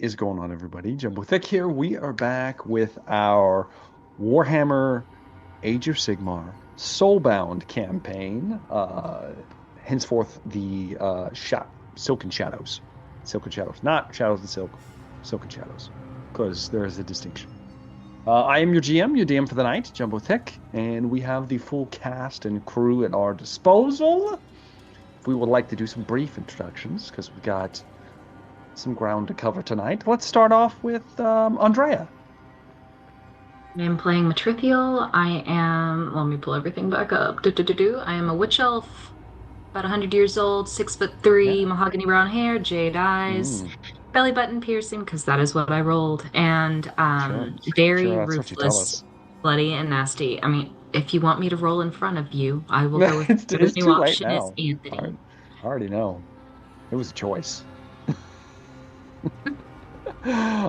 is going on, everybody? Jumbo Thick here. We are back with our Warhammer Age of Sigmar Soulbound campaign. Henceforth, the Silken Shadows. Silken Shadows. Not Shadows and Silk. Silken Shadows. Because there is a distinction. I am your GM, your DM for the night, Jumbo Thick, and we have the full cast and crew at our disposal. If we would like to do some brief introductions, because we've got some ground to cover tonight. Let's start off with Andrea. I'm playing Matrithiel. Let me pull everything back up. I am a witch elf, about 100 years old, 6'3", Yeah. mahogany brown hair, jade eyes, Mm, belly button piercing, because that is what I rolled, and sure. very Sure, that's what you tell ruthless, us. bloody, and nasty. I mean, if you want me to roll in front of you, I will go with it's, it. The it's new too late option is now. Anthony. I already know. It was a choice.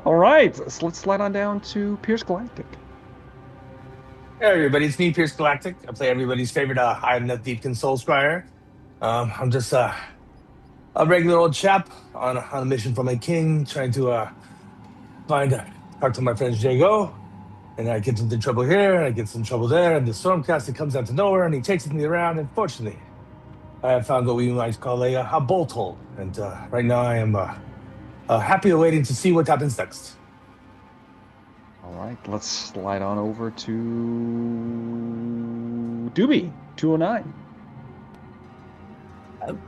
All right, so let's slide on down to Pierce Galactic. Hey everybody, it's me, Pierce Galactic. I play everybody's favorite High Net Deepkin Soul Scryer. I'm just a regular old chap on a mission from my king, trying to find talk to my friends Jago, and I get into trouble here, and I get some trouble there, and the Stormcast comes out to nowhere, and he takes me around. And fortunately, I have found what we might call a bolt hole, and right now I am happy awaiting to see what happens next. All right, let's slide on over to Doobie, 209.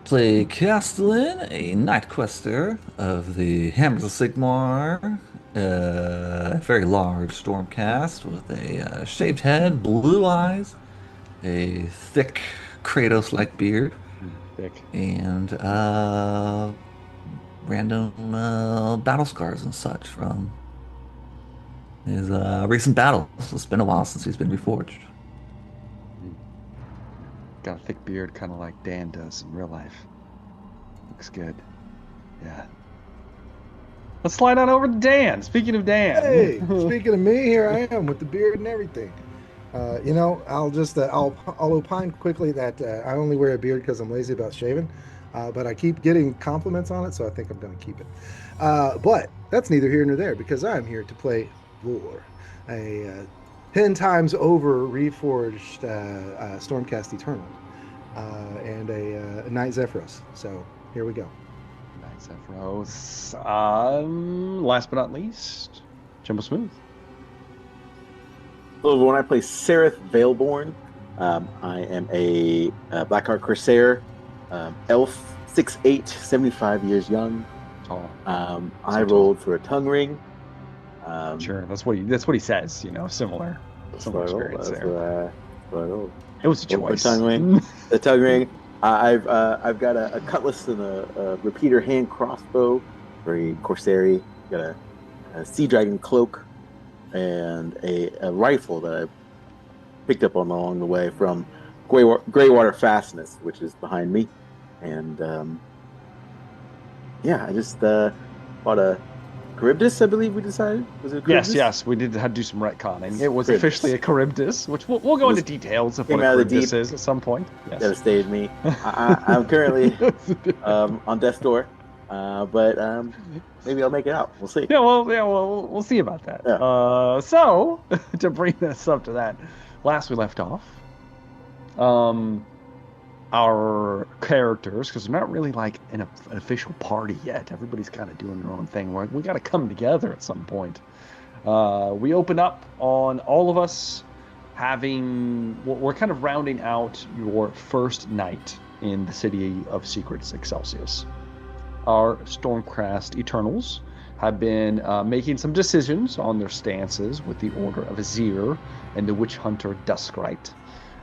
Play Castellan, a night quester of the Hammers of Sigmar, a very large stormcast with a shaved head, blue eyes, a thick Kratos-like beard, Thick. and random battle scars and such from his recent battles. It's been a while since he's been reforged. Got a thick beard, kind of like Dan does in real life. Looks good. Yeah. Let's slide on over to Dan. Speaking of Dan. Hey, speaking of me, here I am with the beard and everything. I'll opine quickly that I only wear a beard because I'm lazy about shaving, but I keep getting compliments on it, so I think I'm going to keep it. But that's neither here nor there because I'm here to play Vor, a 10 times over reforged Stormcast Eternal, and a Knight Zephyros. So here we go. Nice, Zephyros. Last but not least, Jumbo Smooth. Hello, everyone. I play Sereth Veilborn. I am a Blackheart Corsair, elf, 6'8", 75 years young. Tall. I tall. rolled for a tongue ring. Sure, that's what he says. Similar experience there. What I rolled. It was a Rolled for choice. tongue ring. The tongue ring. I've got a cutlass and a repeater hand crossbow, very Corsair-y. Got a sea dragon cloak and a rifle that I picked up on along the way from Greywater Fastness, which is behind me. And I just bought a Charybdis, I believe we decided. Was it a Charybdis? Yes, we did have to do some retconning. It was Charybdis. Officially a Charybdis, which we'll go into details of what a Came out of the Charybdis deep. is at some point. Yes. Devastated me. I'm currently on death's door, but maybe I'll make it out. We'll see. We'll see about that. Yeah. So to bring this up to that, last we left off, our characters, because we're not really like an official party yet. Everybody's kind of doing their own thing. We got to come together at some point. We open up on all of us having. We're kind of rounding out your first night in the city of Secrets, Excelsius. Our Stormcast Eternals have been making some decisions on their stances with the Order of Azir and the Witch Hunter Duskrite,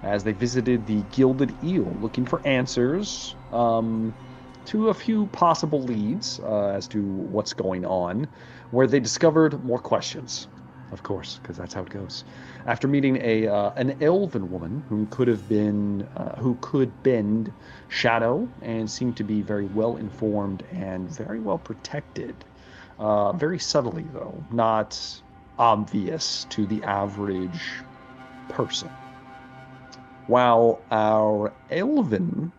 as they visited the Gilded Eel looking for answers to a few possible leads as to what's going on, where they discovered more questions, of course, because that's how it goes. After meeting an elven woman who could bend shadow and seemed to be very well informed and very well protected, very subtly though, not obvious to the average person. While our elven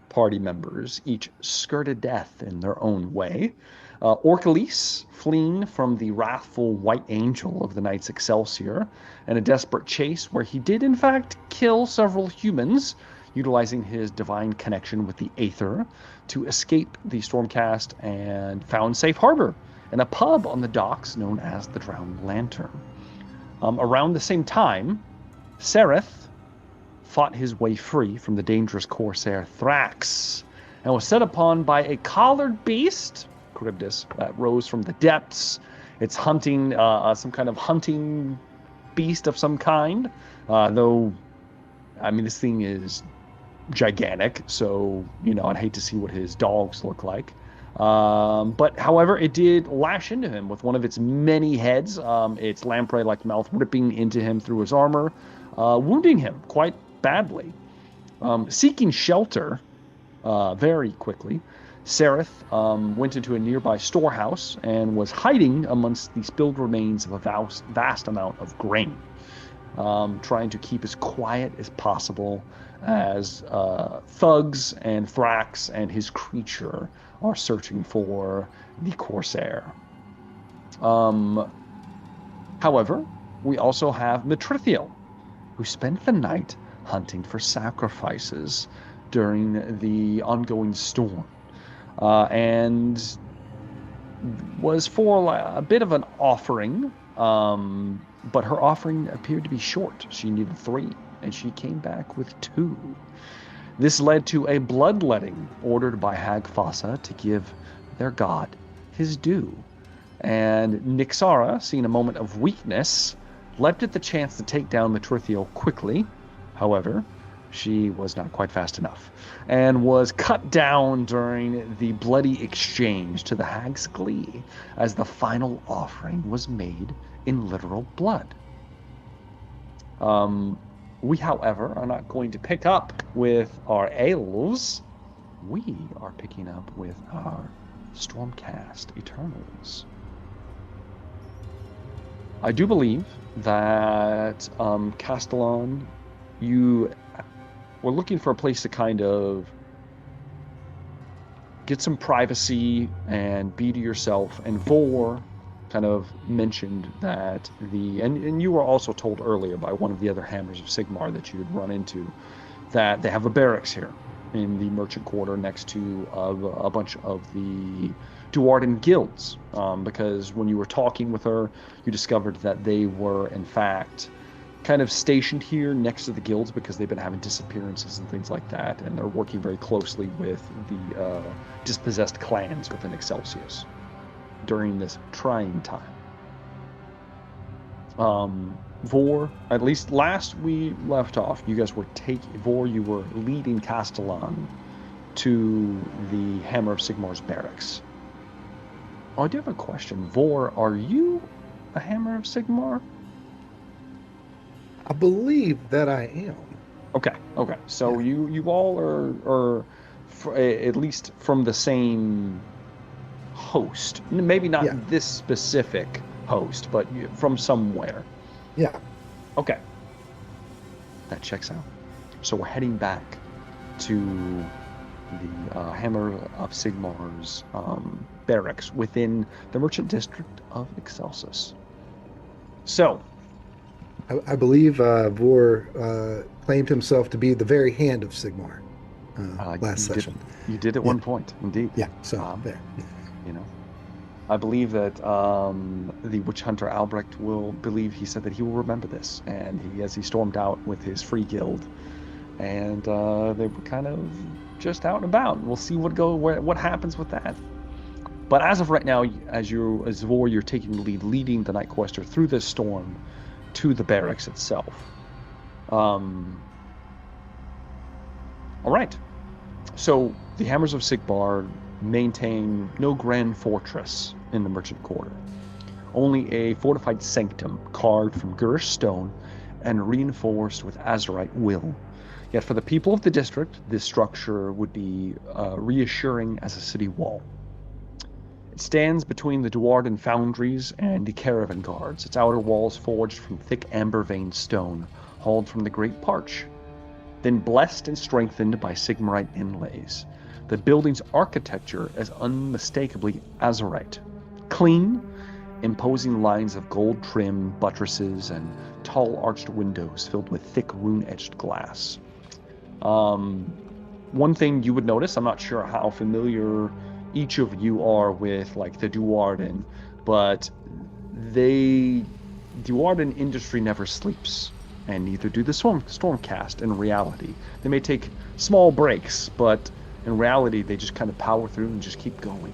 party members each skirted death in their own way, Orcalis, fleeing from the wrathful White Angel of the Knights Excelsior, in a desperate chase where he did in fact kill several humans, utilizing his divine connection with the Aether to escape the Stormcast, and found safe harbor in a pub on the docks known as the Drowned Lantern. Around the same time, Sereth fought his way free from the dangerous corsair Thrax and was set upon by a collared beast, Charybdis, that rose from the depths. It's hunting some kind of hunting beast of some kind, though, I mean, this thing is gigantic, so, you know, I'd hate to see what his dogs look like. But however, it did lash into him with one of its many heads, its lamprey-like mouth ripping into him through his armor, wounding him quite badly. Seeking shelter very quickly, Sereth went into a nearby storehouse and was hiding amongst the spilled remains of a vast amount of grain, trying to keep as quiet as possible as thugs and Thrax and his creature are searching for the Corsair. However, we also have Mitrithiel, who spent the night hunting for sacrifices during the ongoing storm, and was for a bit of an offering, but her offering appeared to be short. She needed 3, and she came back with 2. This led to a bloodletting ordered by Hagfassa to give their god his due. And Nixara, seeing a moment of weakness, leapt at the chance to take down Mitrithiel quickly. However, she was not quite fast enough, and was cut down during the bloody exchange to the hag's glee, as the final offering was made in literal blood. We, however, are not going to pick up with our elves. We are picking up with our Stormcast Eternals. I do believe that Castellan, you were looking for a place to kind of get some privacy and be to yourself, and Vor kind of mentioned that and you were also told earlier by one of the other Hammers of Sigmar that you had run into, that they have a barracks here in the merchant quarter next to a bunch of the Duardan guilds, because when you were talking with her, you discovered that they were in fact kind of stationed here next to the guilds because they've been having disappearances and things like that, and they're working very closely with the dispossessed clans within Excelsius during this trying time. Vor, at least last we left off, you guys were Vor, you were leading Castellan to the Hammer of Sigmar's barracks. Oh, I do have a question. Vor, are you a Hammer of Sigmar? I believe that I am. Okay. So yeah. you all are at least from the same host. Maybe not this specific host, but from somewhere. Yeah. Okay. That checks out. So we're heading back to the Hammer of Sigmar's barracks within the merchant district of Excelsis. So, I believe Vor claimed himself to be the very hand of Sigmar last session. You did at one point, indeed. Yeah, so there. You know, I believe that the witch hunter Albrecht he said that he will remember this, and as he stormed out with his free guild, and they were kind of just out and about. We'll see what happens with that. But as of right now, as Vor, you're taking the lead, leading the Night Quester through this storm to the barracks itself. All right. So the Hammers of Sigmar maintain no grand fortress in the merchant quarter, only a fortified sanctum carved from Gurish stone and reinforced with Azurite will. Yet for the people of the district, this structure would be reassuring as a city wall. It stands between the Duardan foundries and the caravan guards, its outer walls forged from thick amber-veined stone, hauled from the Great Parch, then blessed and strengthened by Sigmarite inlays. The building's architecture is unmistakably Azurite. Clean, imposing lines of gold-trimmed buttresses and tall arched windows filled with thick rune-etched glass. One thing you would notice, I'm not sure how familiar each of you are with like the Duarden, but Duarden industry never sleeps, and neither do the Stormcast in reality. They may take small breaks, but in reality they just kind of power through and just keep going.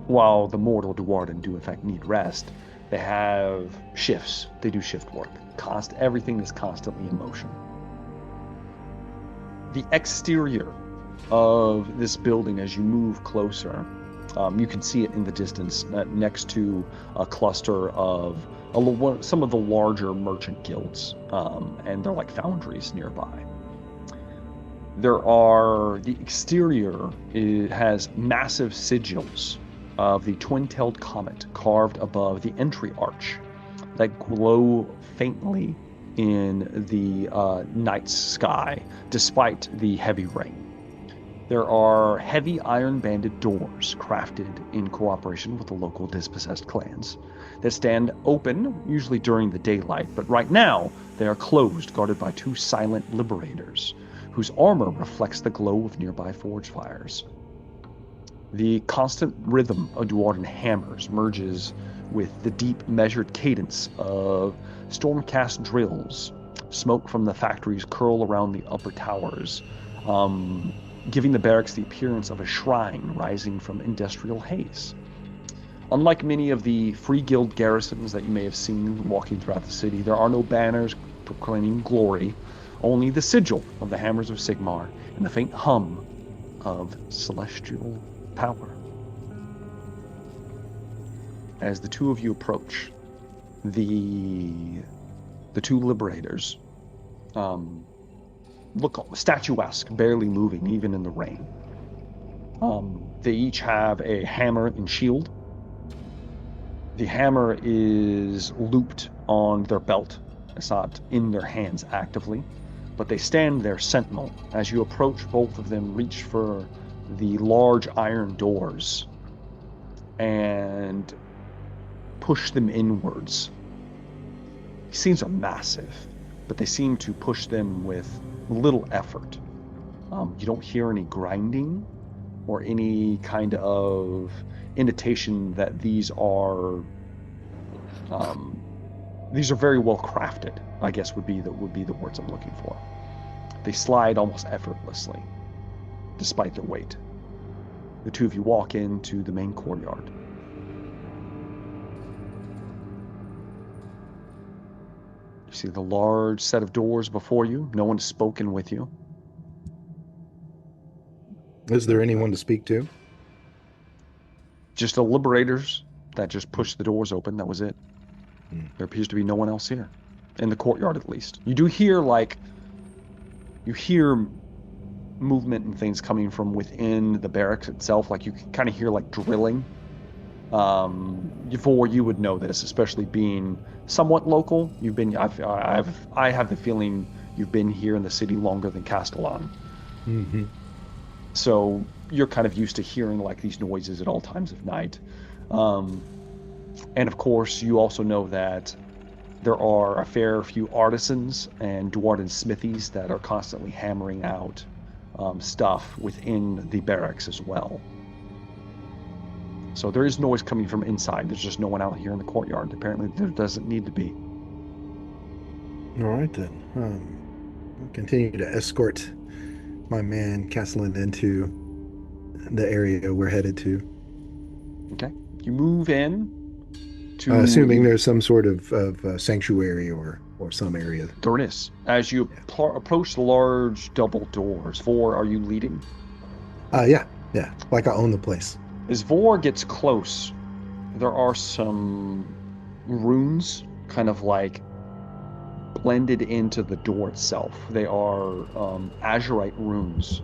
While the mortal Duarden do in fact need rest, they have shifts. They do shift work. Everything is constantly in motion. The exterior of this building, as you move closer, you can see it in the distance next to a cluster of some of the larger merchant guilds, and they're like foundries nearby. The exterior has massive sigils of the twin-tailed comet carved above the entry arch that glow faintly in the night sky despite the heavy rain. There are heavy iron-banded doors crafted in cooperation with the local dispossessed clans that stand open, usually during the daylight, but right now they are closed, guarded by two silent liberators whose armor reflects the glow of nearby forge fires. The constant rhythm of Duarden hammers merges with the deep, measured cadence of Stormcast drills. Smoke from the factories curl around the upper towers, giving the barracks the appearance of a shrine rising from industrial haze. Unlike many of the free guild garrisons that you may have seen walking throughout the city, there are no banners proclaiming glory, only the sigil of the Hammers of Sigmar and the faint hum of celestial power. As the two of you approach, the two liberators look statuesque, barely moving, even in the rain. They each have a hammer and shield. The hammer is looped on their belt. It's not in their hands actively, but they stand there sentinel. As you approach, both of them reach for the large iron doors and push them inwards. These things are massive, but they seem to push them with little effort. You don't hear any grinding or any kind of indication that these are very well crafted, I guess would be the words I'm looking for. They slide almost effortlessly, despite their weight. The two of you walk into the main courtyard. You see the large set of doors before you. No one has spoken with you. Is there anyone to speak to? Just the liberators that just pushed the doors open. That was it. There appears to be no one else here. In the courtyard, at least. You do hear, movement and things coming from within the barracks itself. Like, you can kind of hear, drilling. Before you would know this, especially being somewhat local. I have the feeling you've been here in the city longer than Castellan. Mm-hmm. So you're kind of used to hearing these noises at all times of night. And of course, you also know that there are a fair few artisans and Duarden smithies that are constantly hammering out stuff within the barracks as well. So there is noise coming from inside. There's just no one out here in the courtyard. Apparently there doesn't need to be. All right, then. I'll continue to escort my man Castellan into the area we're headed to. Okay. You move in to... assuming there's some sort of sanctuary or some area. There it is. As you approach the large double doors, Vor, are you leading? Yeah. Like I own the place. As Vor gets close, there are some runes kind of blended into the door itself. They are azurite runes,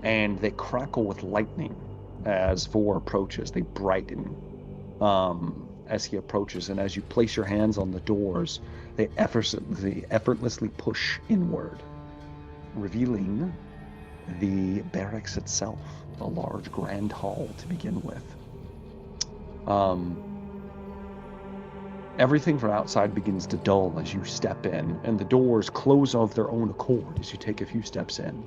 and they crackle with lightning as Vor approaches. They brighten as he approaches, and as you place your hands on the doors, they effortlessly push inward, revealing the barracks itself, a large grand hall to begin with. Everything from outside begins to dull as you step in, and the doors close of their own accord as you take a few steps in.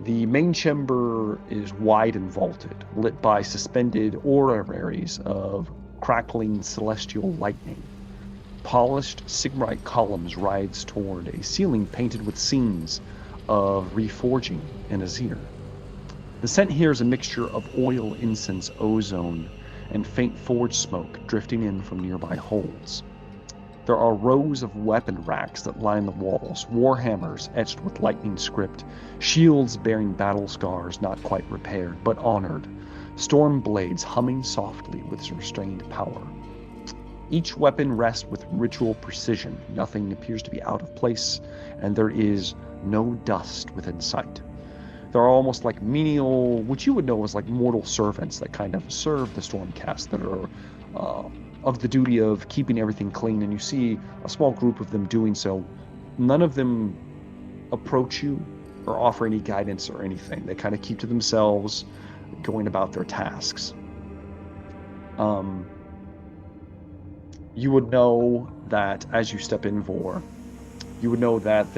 The main chamber is wide and vaulted, lit by suspended oraries of crackling celestial lightning. Polished Sigmarite columns rise toward a ceiling painted with scenes of reforging and azir. The scent here is a mixture of oil, incense, ozone, and faint forge smoke drifting in from nearby holds. There are rows of weapon racks that line the walls, warhammers etched with lightning script, shields bearing battle scars not quite repaired, but honored, storm blades humming softly with restrained power. Each weapon rests with ritual precision, nothing appears to be out of place, and there is no dust within sight. There are almost like menial, which you would know as like mortal servants that kind of serve the Stormcast, that are of the duty of keeping everything clean, and you see a small group of them doing so. None of them approach you or offer any guidance or anything. They kind of keep to themselves, going about their tasks. You would know that as you step in, Vor, you would know that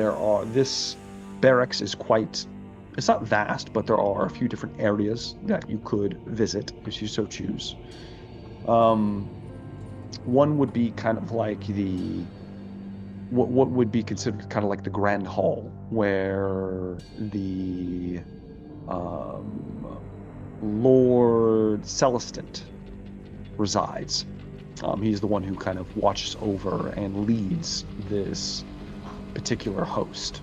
this barracks is quite, it's not vast, but there are a few different areas that you could visit if you so choose. One would be kind of like what would be considered kind of like the Grand Hall, where the Lord Celestant resides. He's the one who kind of watches over and leads this particular host.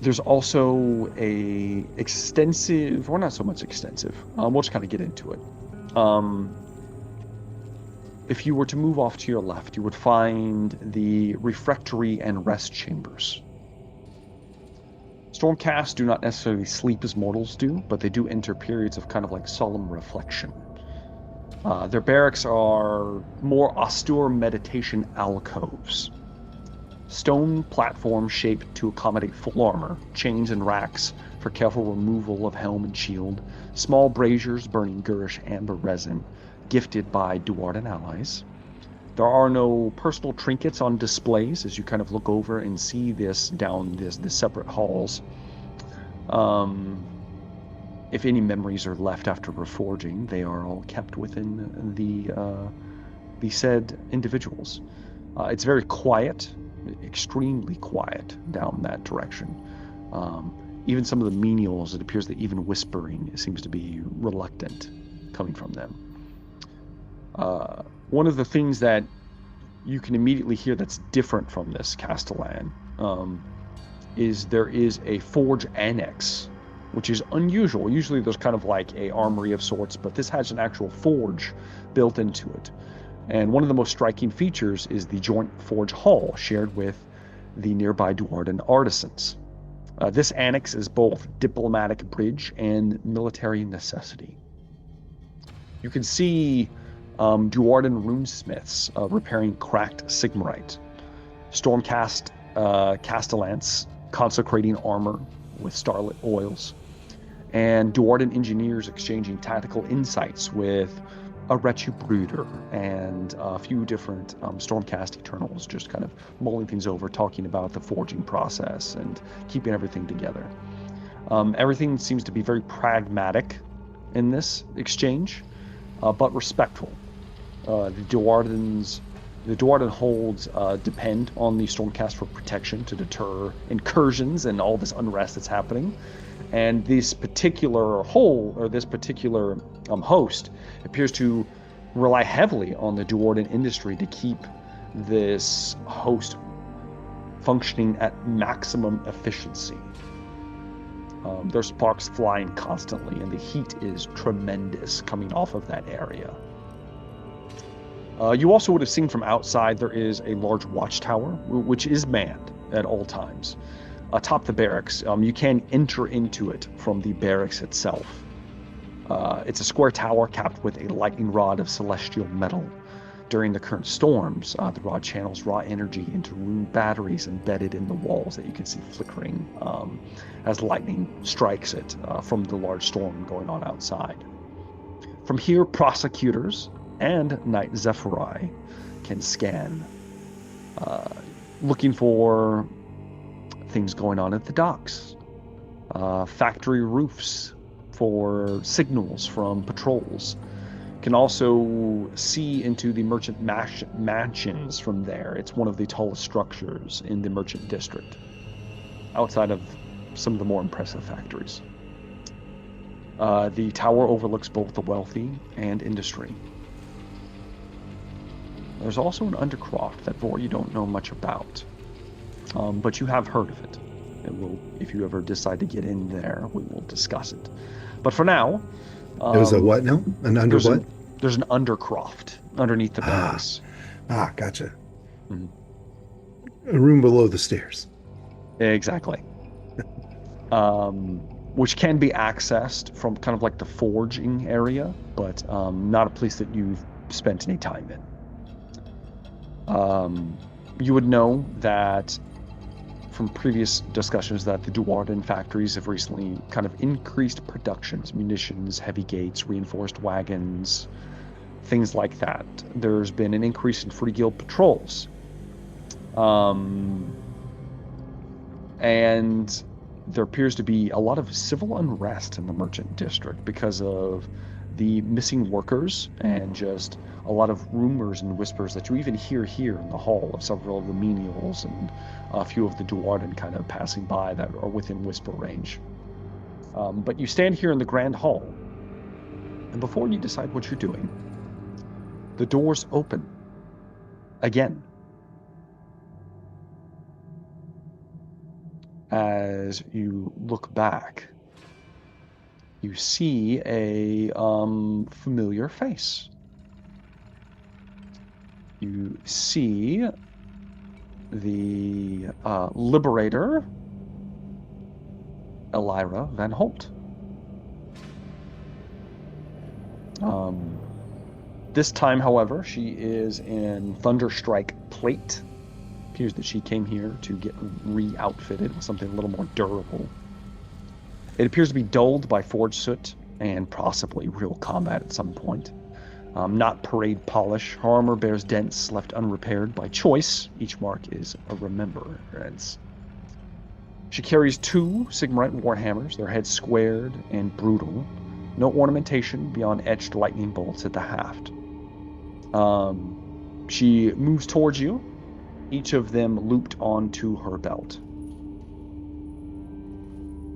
There's also a extensive, or not so much extensive, we'll just kind of get into it. If you were to move off to your left, you would find the refectory and rest chambers. Stormcast do not necessarily sleep as mortals do, but they do enter periods of kind of like solemn reflection. Their barracks are more austere meditation alcoves. Stone platforms shaped to accommodate full armor, chains and racks for careful removal of helm and shield, small braziers burning Gurish amber resin, gifted by Duardan allies. There are no personal trinkets on displays as you kind of look over and see this down the separate halls. If any memories are left after reforging, they are all kept within the said individuals. It's very quiet, extremely quiet down that direction. Even some of the menials, it appears that even whispering seems to be reluctant coming from them. One of the things that you can immediately hear that's different from this Castellan is there is a forge annex, which is unusual. Usually there's kind of like a armory of sorts, but this has an actual forge built into it. And one of the most striking features is the joint forge hall shared with the nearby Duardan artisans. This annex is both diplomatic bridge and military necessity. You can see Duardan runesmiths repairing cracked Sigmarite, Stormcast Castellants consecrating armor with starlit oils, and Duardan engineers exchanging tactical insights with a Retu Brooder and a few different Stormcast Eternals, just kind of mulling things over, talking about the forging process and keeping everything together. Everything seems to be very pragmatic in this exchange, but respectful. The Duardan holds depend on the Stormcast for protection to deter incursions and all this unrest that's happening. And this particular host appears to rely heavily on the Duardan industry to keep this host functioning at maximum efficiency. There's sparks flying constantly, and the heat is tremendous coming off of that area. You also would have seen from outside there is a large watchtower, which is manned at all times. Atop the barracks, you can enter into it from the barracks itself. It's a square tower capped with a lightning rod of celestial metal. during the current storms, the rod channels raw energy into rune batteries embedded in the walls that you can see flickering as lightning strikes it from the large storm going on outside. From here, prosecutors and Knight Zephyri can scan, looking for things going on at the docks, factory roofs for signals from patrols. Can also see into the merchant mansions from there. It's one of the tallest structures in the merchant district, outside of some of the more impressive factories. The tower overlooks both the wealthy and industry. There's also an undercroft that Vor you don't know much about, but you have heard of it. If you ever decide to get in there, we will discuss it. But for now, there's a what now? An under what? There's an undercroft underneath the barracks. Gotcha. Mm-hmm. A room below the stairs. Exactly. Which can be accessed from kind of like the forging area, but not a place that you've spent any time in. You would know that from previous discussions that the Duarden factories have recently kind of increased productions, munitions, heavy gates, reinforced wagons, things like that. There's been an increase in Free Guild patrols. And there appears to be a lot of civil unrest in the merchant district because of the missing workers and just a lot of rumors and whispers that you even hear here in the hall of several of the menials and a few of the Duarden kind of passing by that are within whisper range. But you stand here in the grand hall, and before you decide what you're doing, the doors open again. As you look back, you see a familiar face. You see the Liberator, Elira Van Holt. This time, however, she is in Thunderstrike plate. Appears that she came here to get re-outfitted with something a little more durable. It appears to be dulled by forge soot and possibly real combat at some point. Not parade polish. Her armor bears dents left unrepaired by choice. Each mark is a remembrance. She carries 2 Sigmarite warhammers, their heads squared and brutal. No ornamentation beyond etched lightning bolts at the haft. She moves towards you, each of them looped onto her belt.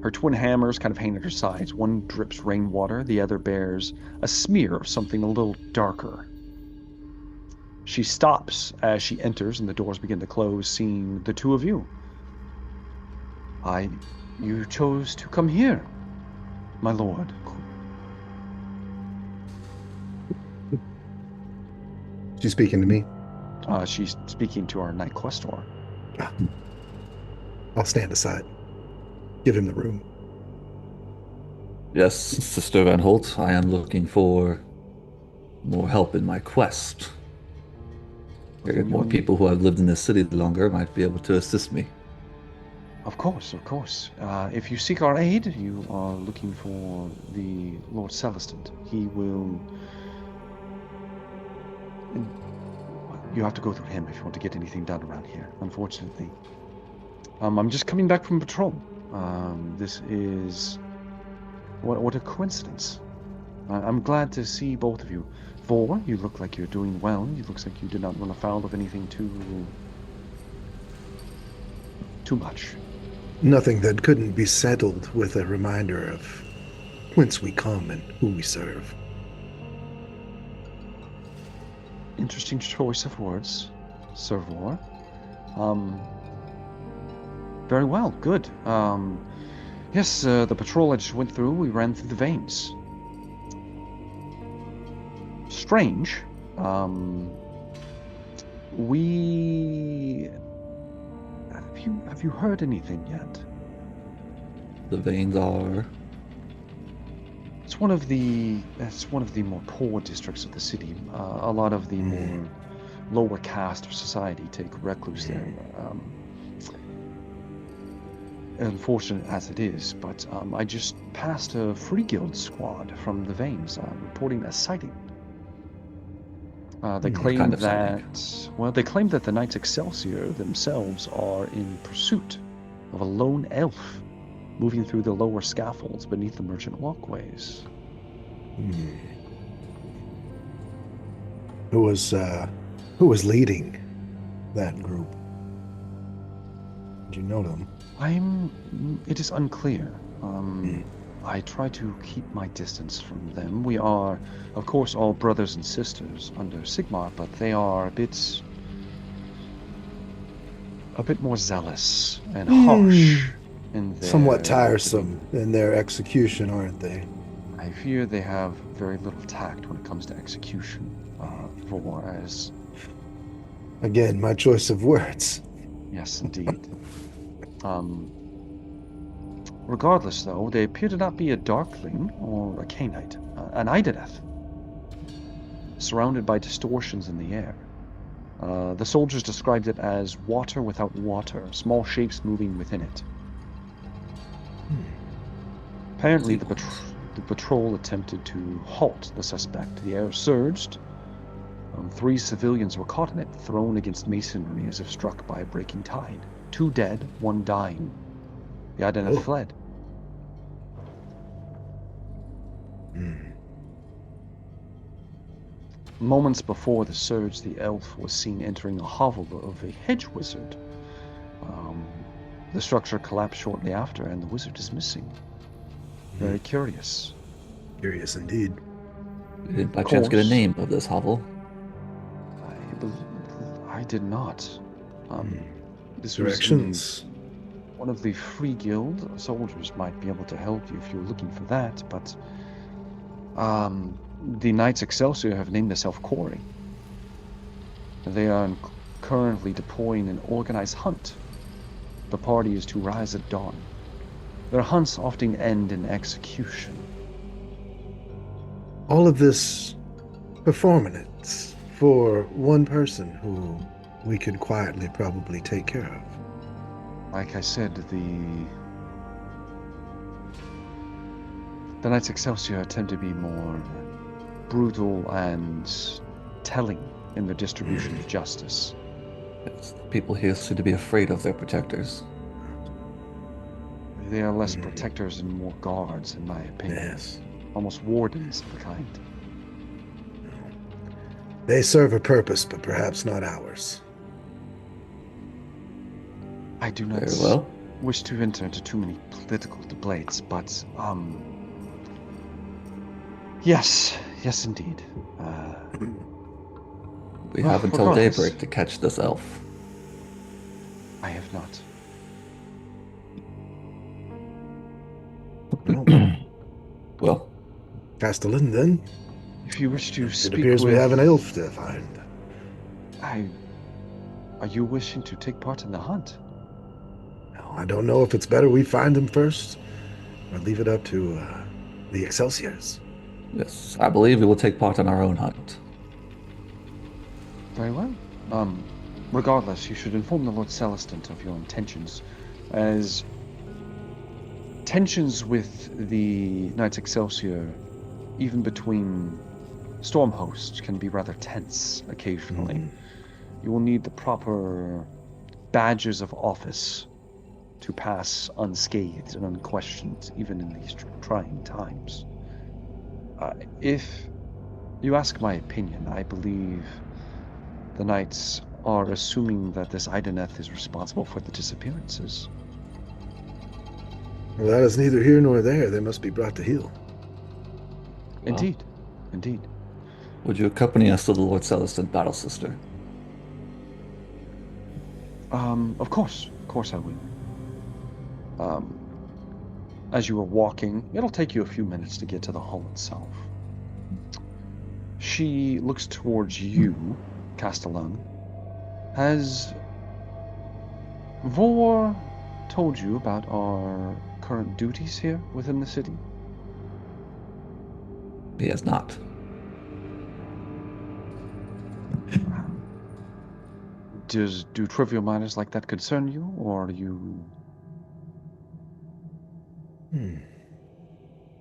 Her twin hammers kind of hang at her sides. One drips rainwater, the other bears a smear of something a little darker. She stops as she enters and the doors begin to close, seeing the two of you. You chose to come here, my lord. She's speaking to me? She's speaking to our Night Questor. I'll stand aside. Give him the room. Yes, Sister Van Holt, I am looking for more help in my quest. More people who have lived in this city longer might be able to assist me. Of course, of course. If you seek our aid, you are looking for the Lord Celestant. He will... You have to go through him if you want to get anything done around here, unfortunately. I'm just coming back from patrol. This is... What a coincidence. I'm glad to see both of you. Vor, you look like you're doing well. It looks like you did not run afoul of anything too much. Nothing that couldn't be settled with a reminder of whence we come and who we serve. Interesting choice of words, Sir Vor. Very well, good. Yes, the patrol I just went through, we ran through the veins. Strange. Have you heard anything yet? The veins are... It's one of the more poor districts of the city. A lot of the more lower caste of society take recluse there. Unfortunate as it is, but I just passed a Free Guild squad from the Veins reporting a sighting. They claim kind of that, well, they claim that the Knights Excelsior themselves are in pursuit of a lone elf moving through the lower scaffolds beneath the merchant walkways. Who was leading that group? Did you know them? It is unclear. I try to keep my distance from them. We are, of course, all brothers and sisters under Sigmar, but they are a bit more zealous and harsh in their Somewhat tiresome in their execution, aren't they? I fear they have very little tact when it comes to execution. Whereas, again, my choice of words. yes, indeed. Regardless, though, they appear to not be a Darkling or a Cainite, an Ideneth, surrounded by distortions in the air. The soldiers described it as water without water, small shapes moving within it. Apparently, the patrol attempted to halt the suspect. The air surged. 3 civilians were caught in it, thrown against masonry as if struck by a breaking tide. 2 dead, 1 dying. The Ideneth fled. Moments before the surge, the elf was seen entering a hovel of a hedge wizard. The structure collapsed shortly after, and the wizard is missing. Very curious. Curious indeed. You did by chance get a name of this hovel? I did not. This Directions. One of the Free Guild soldiers might be able to help you if you're looking for that, but the Knights Excelsior have named this elf quarry. They are currently deploying an organized hunt. The party is to rise at dawn. Their hunts often end in execution. All of this performance for one person who we could quietly probably take care of. Like I said, the Knights Excelsior tend to be more brutal and telling in the distribution of justice. Yes, people here seem to be afraid of their protectors. They are less protectors and more guards, in my opinion. Yes. Almost wardens of the kind. They serve a purpose, but perhaps not ours. I do not Very well. wish to enter into too many political debates, but yes, indeed. We have until regardless. daybreak to catch this elf. I have not. Well, Castellan, then. If you wish to It speak appears with... we have an elf to find. Are you wishing to take part in the hunt? No, I don't know if it's better we find him first, or leave it up to the Excelsiors. yes, I believe we will take part in our own hunt. Very well. Regardless, you should inform the Lord Celestant of your intentions, as tensions with the Knights Excelsior, even between storm hosts, can be rather tense occasionally. You will need the proper badges of office to pass unscathed and unquestioned, even in these trying times. If you ask my opinion, I believe the Knights are assuming that this Ideneth is responsible for the disappearances. Well, that is neither here nor there. They must be brought to heel. Indeed. Would you accompany us to the Lord Celestant battle sister? Of course I will. As you are walking, it'll take you a few minutes to get to the hall itself. She looks towards you, Castellan. Has Vor told you about our current duties here within the city? He has not. Do trivial matters like that concern you, or are you...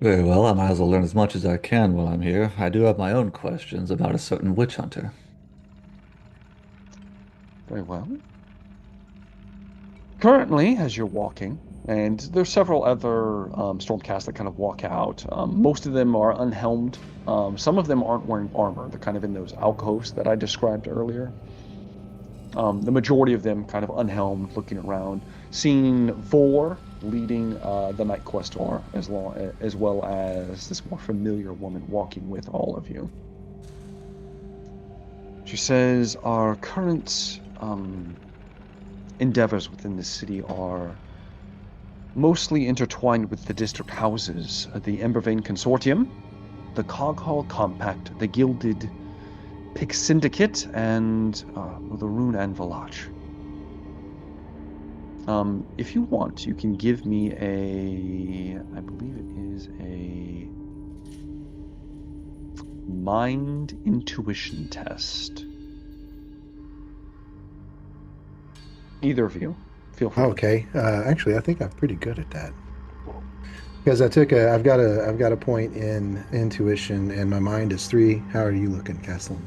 Very well, I might as well learn as much as I can while I'm here. I do have my own questions about a certain witch hunter. Very well. Currently, as you're walking, and there's several other Stormcast that kind of walk out. Most of them are unhelmed. Some of them aren't wearing armor. They're kind of in those alcoves that I described earlier. The majority of them kind of unhelmed, looking around, seeing Vor leading the Night Questor, as well as this more familiar woman walking with all of you. She says, our current endeavors within the city are mostly intertwined with the district houses, the Embervein Consortium, the Cog Hall Compact, the Gilded Pick Syndicate, and the Rune Anvil Lodge. If you want, you can give me I believe it is a mind intuition test. Either of you, feel free. Okay. Actually, I think I'm pretty good at that because I've got a point in intuition, and my mind is 3. How are you looking, Castellan?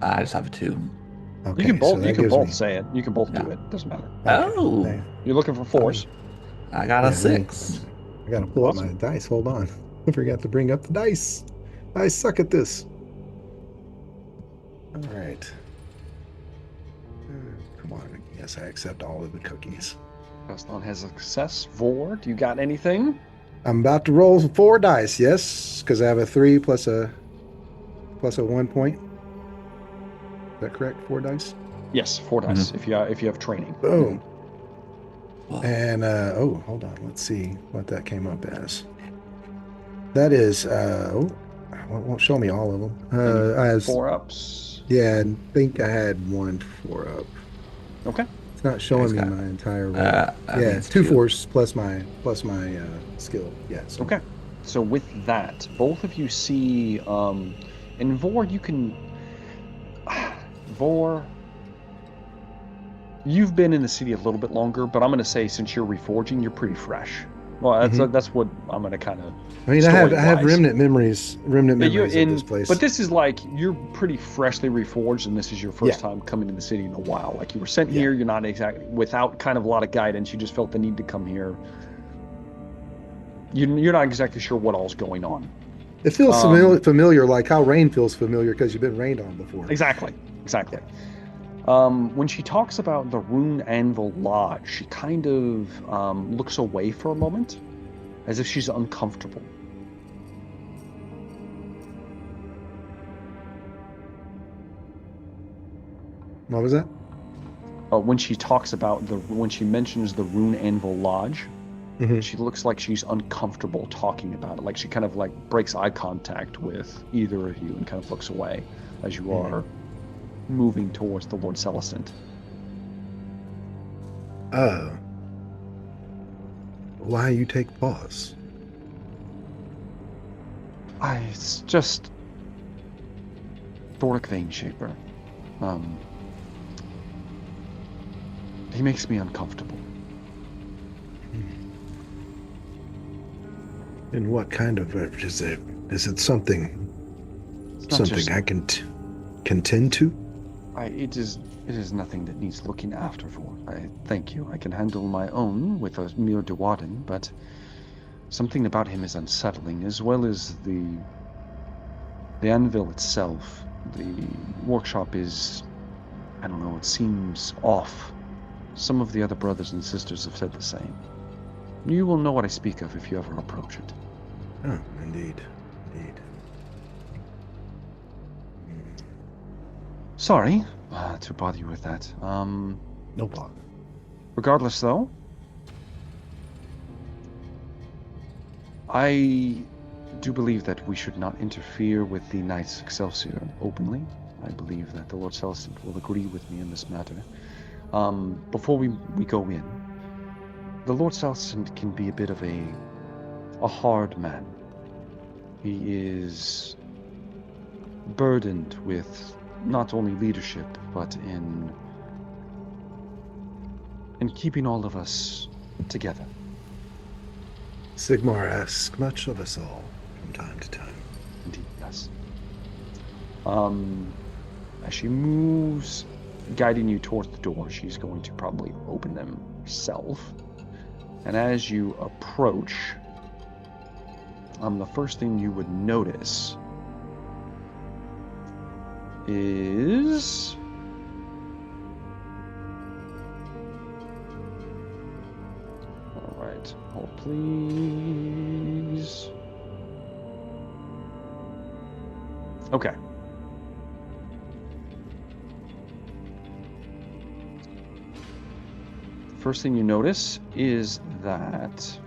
I just have a 2. Okay, You can both. so You can gives both me- say it. You can both do it. Doesn't matter. Okay. Oh, You're looking for 4s. I got a Yeah, 6. I gotta pull up my Awesome. dice. Hold on. I forgot to bring up the dice. I suck at this. All right. Come on. Yes, I accept all of the cookies. Castellan has a success. Vor, do you got anything? I'm about to roll 4 dice. Yes, because I have a 3 plus a 1 point. Is that correct? 4 dice. Yes, 4 dice. If you have training. Boom. Whoa. And hold on. Let's see what that came up as. That is it won't show me all of them. I have 4 ups. Yeah, I think I had 1 4 up. Okay. It's not showing He's me got- my entire roll. that Yeah, means 2 2. 4s plus my skill. Yeah. So. Okay. So with that, both of you see, and Vor, you can, Vor, you've been in the city a little bit longer, but I'm going to say since you're reforging, you're pretty fresh. Well, that's what I'm going to kind of. I mean, I have story-wise. remnant memories But of this place. But this is like you're pretty freshly reforged, and this is your first time coming to the city in a while. Like you were sent here, you're not exactly without kind of a lot of guidance. You just felt the need to come here. You're not exactly sure what all's going on. It feels familiar, like how rain feels familiar because you've been rained on before. Exactly. When she talks about the Rune Anvil Lodge, she kind of looks away for a moment, as if she's uncomfortable. What was that? When she talks about when she mentions the Rune Anvil Lodge, she looks like she's uncomfortable talking about it. Like she kind of like breaks eye contact with either of you and kind of looks away as you are moving towards the Lord Celestant. Why you take pause? It's just Thoric Vein Shaper. He makes me uncomfortable. And what kind of is it? Is it something I can contend to? It is nothing that needs looking after for. I thank you. I can handle my own with a mere Duwadin, but something about him is unsettling, as well as the anvil itself. The workshop is, I don't know, it seems off. Some of the other brothers and sisters have said the same. You will know what I speak of if you ever approach it. Oh, indeed. Sorry to bother you with that. No problem. Regardless, though, I do believe that we should not interfere with the Knights Excelsior openly. I believe that the Lord Celestant will agree with me in this matter. Before we go in, the Lord Celestant can be a bit of a hard man. He is burdened with not only leadership, but in in keeping all of us together. Sigmar asks much of us all from time to time. Indeed, yes. As she moves, guiding you towards the door, she's going to probably open them herself. And as you approach, the first thing you would notice is all right, hold please. Okay. First thing you notice is that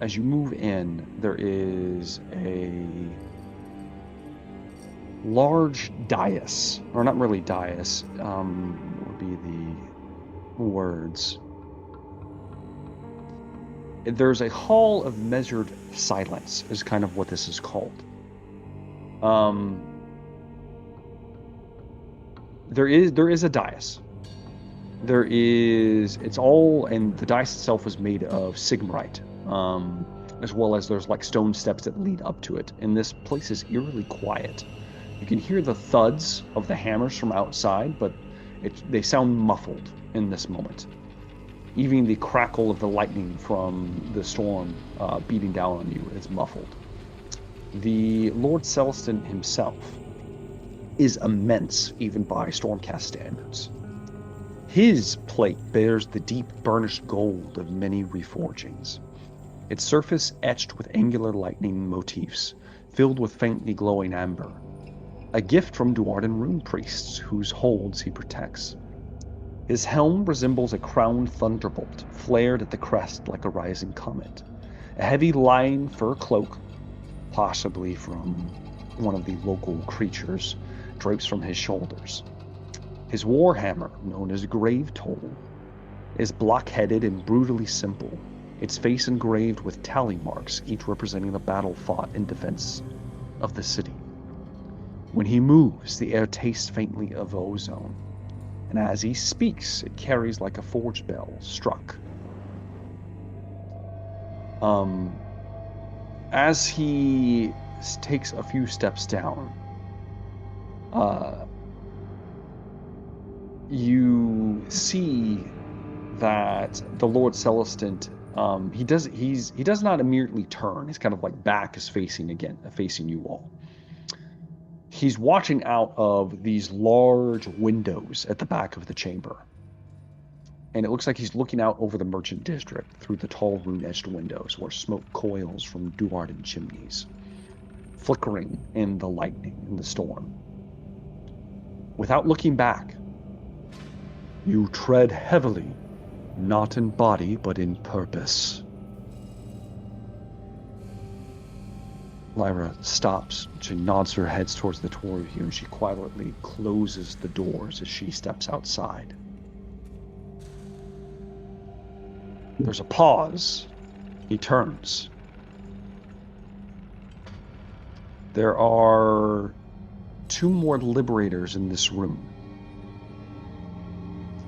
as you move in, there is a large dais, or not really dais, would be the words. There's a hall of measured silence, is kind of what this is called. There is a dais. It's all, and the dais itself was made of sigmarite, as well as there's like stone steps that lead up to it. And this place is eerily quiet. You can hear the thuds of the hammers from outside, but they sound muffled in this moment. Even the crackle of the lightning from the storm beating down on you is muffled. The Lord Celestant himself is immense, even by Stormcast standards. His plate bears the deep burnished gold of many reforgings, its surface etched with angular lightning motifs, filled with faintly glowing amber, a gift from Duardan rune priests whose holds he protects. His helm resembles a crowned thunderbolt, flared at the crest like a rising comet. A heavy lion fur cloak, possibly from one of the local creatures, drapes from his shoulders. His warhammer, known as Grave Toll, is block-headed and brutally simple, its face engraved with tally marks, each representing a battle fought in defense of the city. When he moves, the air tastes faintly of ozone, and as he speaks, it carries like a forge bell struck. As he takes a few steps down, you see that the Lord Celestant, he does not immediately turn. His kind of like back is facing you all. He's watching out of these large windows at the back of the chamber. And it looks like he's looking out over the merchant district through the tall rune-etched windows where smoke coils from Duardan chimneys, flickering in the lightning in the storm. Without looking back, you tread heavily, not in body, but in purpose. Lyra stops. She nods her head towards the two of you, and she quietly closes the doors as she steps outside. There's a pause. He turns. There are two more liberators in this room.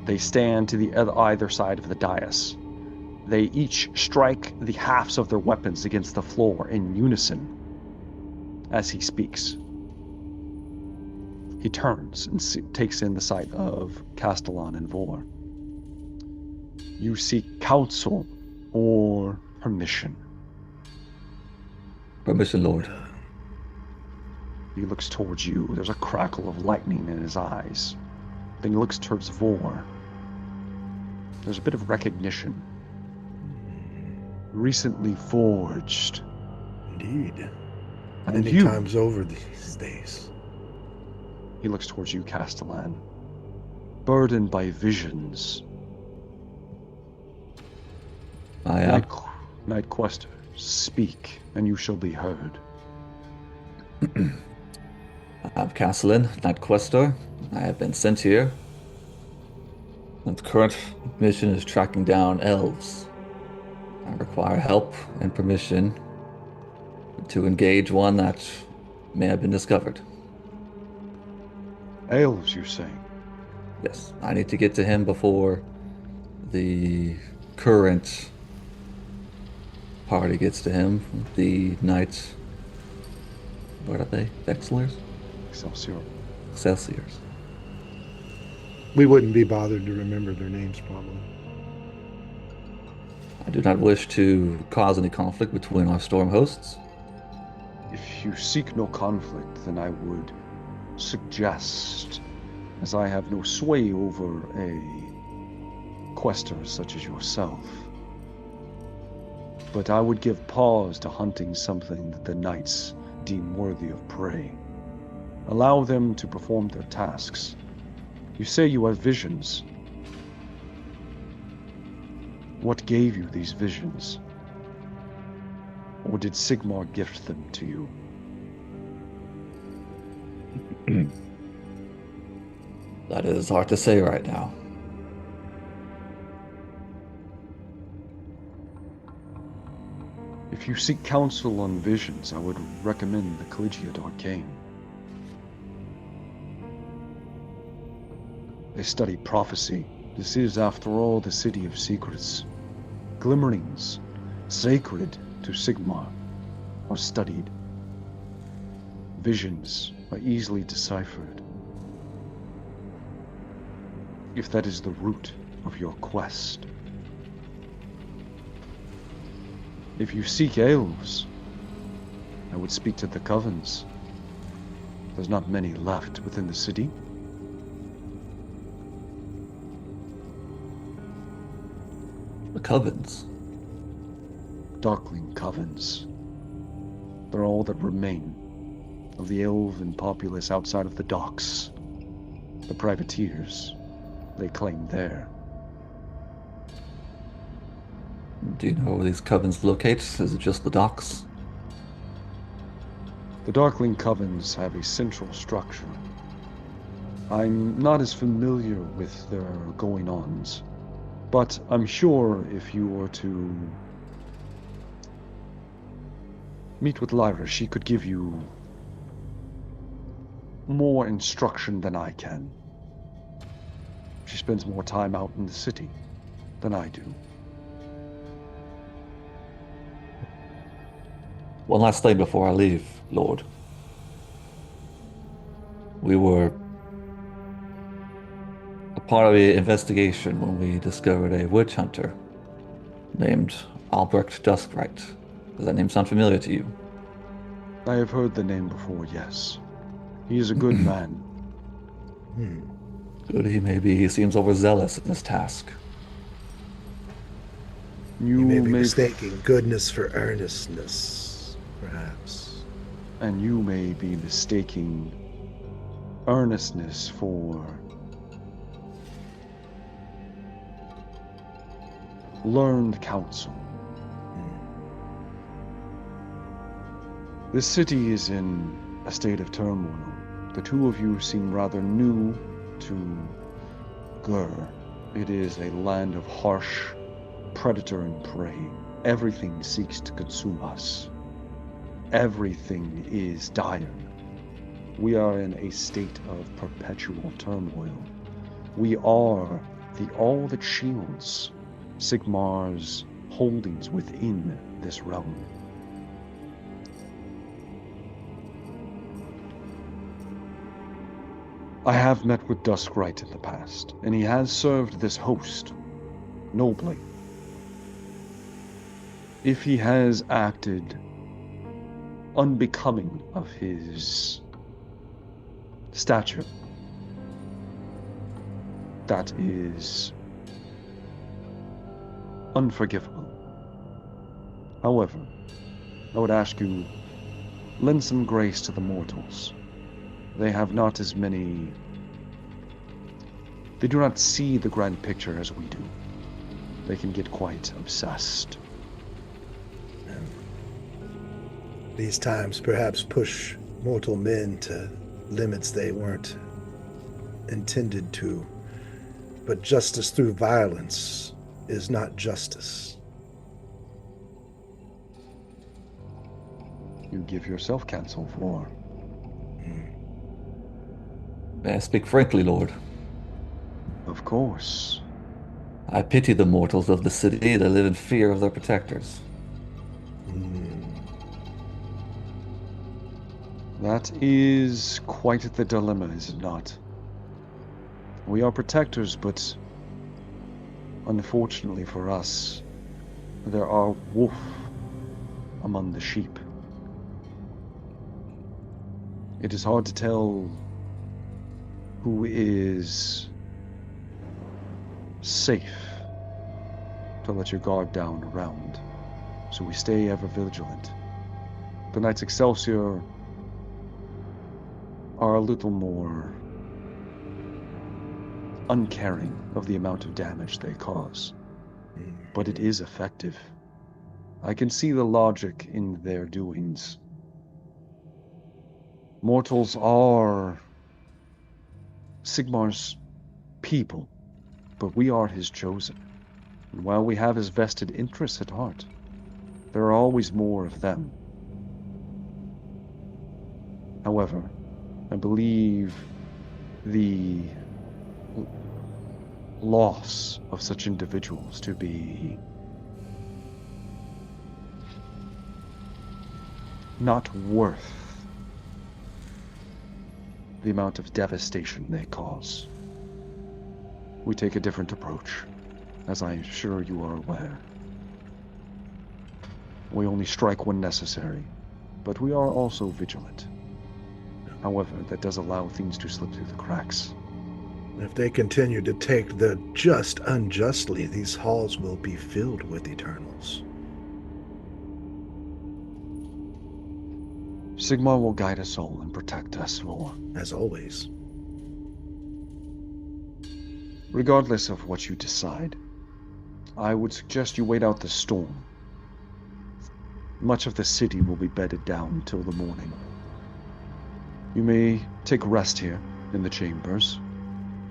They stand to the either side of the dais. They each strike the halves of their weapons against the floor in unison as he speaks. He turns and takes in the sight of Castellan and Vor. You seek counsel or permission? Permission, Lord. He looks towards you. There's a crackle of lightning in his eyes. Then he looks towards Vor. There's a bit of recognition. Recently forged. Indeed. And Many you. times over these days. He looks towards you, Castellan. Burdened by visions. I am. Night Quester, speak, and you shall be heard. I'm Castellan, Night Quester. I have been sent here. And the current mission is tracking down elves. I require help and permission to engage one that may have been discovered. Elves, you say? Yes, I need to get to him before the current party gets to him. The knights, what are they? Vexlers? Excelsior. Excelsiors. We wouldn't be bothered to remember their names, probably. I do not wish to cause any conflict between our storm hosts. If you seek no conflict, then I would suggest, as I have no sway over a quester such as yourself, but I would give pause to hunting something that the knights deem worthy of prey. Allow them to perform their tasks. You say you have visions. What gave you these visions? Or did Sigmar gift them to you? That is hard to say right now. If you seek counsel on visions, I would recommend the Collegiate Arcane. They study prophecy. This is, after all, the City of Secrets. Glimmerings, sacred to Sigmar, are studied. Visions are easily deciphered. If that is the root of your quest. If you seek elves, I would speak to the covens. There's not many left within the city. The covens. Darkling covens. They're all that remain of the elven populace outside of the docks. The privateers, they claim there. Do you know where these covens locate? Is it just the docks? The Darkling covens have a central structure. I'm not as familiar with their going-ons, but I'm sure if you were to meet with Lyra, she could give you more instruction than I can. She spends more time out in the city than I do. One last thing before I leave, Lord. We were a part of the investigation when we discovered a witch hunter named Albrecht Duskwright. Does that name sound familiar to you? I have heard the name before, yes. He is a good man. Good he may be. He seems overzealous in this task. You may be mistaking goodness for earnestness, perhaps. And you may be mistaking earnestness for learned counsel. This city is in a state of turmoil. The two of you seem rather new to Gur. It is a land of harsh predator and prey. Everything seeks to consume us. Everything is dire. We are in a state of perpetual turmoil. We are the all that shields Sigmar's holdings within this realm. I have met with Duskwright in the past, and he has served this host nobly. If he has acted unbecoming of his stature, that is unforgivable. However, I would ask you, lend some grace to the mortals. They have not as many... They do not see the grand picture as we do. They can get quite obsessed. These times perhaps push mortal men to limits they weren't intended to. But justice through violence is not justice. You give yourself counsel for. May I speak frankly, Lord? Of course. I pity the mortals of the city that live in fear of their protectors. That is quite the dilemma, is it not? We are protectors, but unfortunately for us, there are wolf among the sheep. It is hard to tell who is safe to let your guard down around, so we stay ever vigilant. The Knights Excelsior are a little more uncaring of the amount of damage they cause, but it is effective. I can see the logic in their doings. Mortals are Sigmar's people, but we are his chosen. And while we have his vested interests at heart, there are always more of them. However, I believe the loss of such individuals to be not worth the amount of devastation they cause. We take a different approach, as I am sure you are aware. We only strike when necessary, but we are also vigilant. However, that does allow things to slip through the cracks. If they continue to take the just unjustly, these halls will be filled with Eternals. Sigmar will guide us all and protect us, Vor. As always. Regardless of what you decide, I would suggest you wait out the storm. Much of the city will be bedded down till the morning. You may take rest here in the chambers,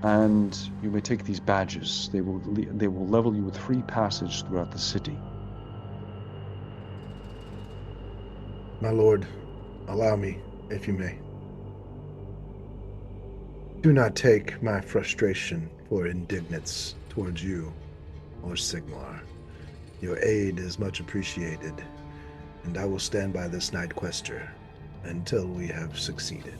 and you may take these badges. They will level you with free passage throughout the city. My lord, allow me, if you may. Do not take my frustration for indignance towards you or Sigmar. Your aid is much appreciated, and I will stand by this Night Quester until we have succeeded.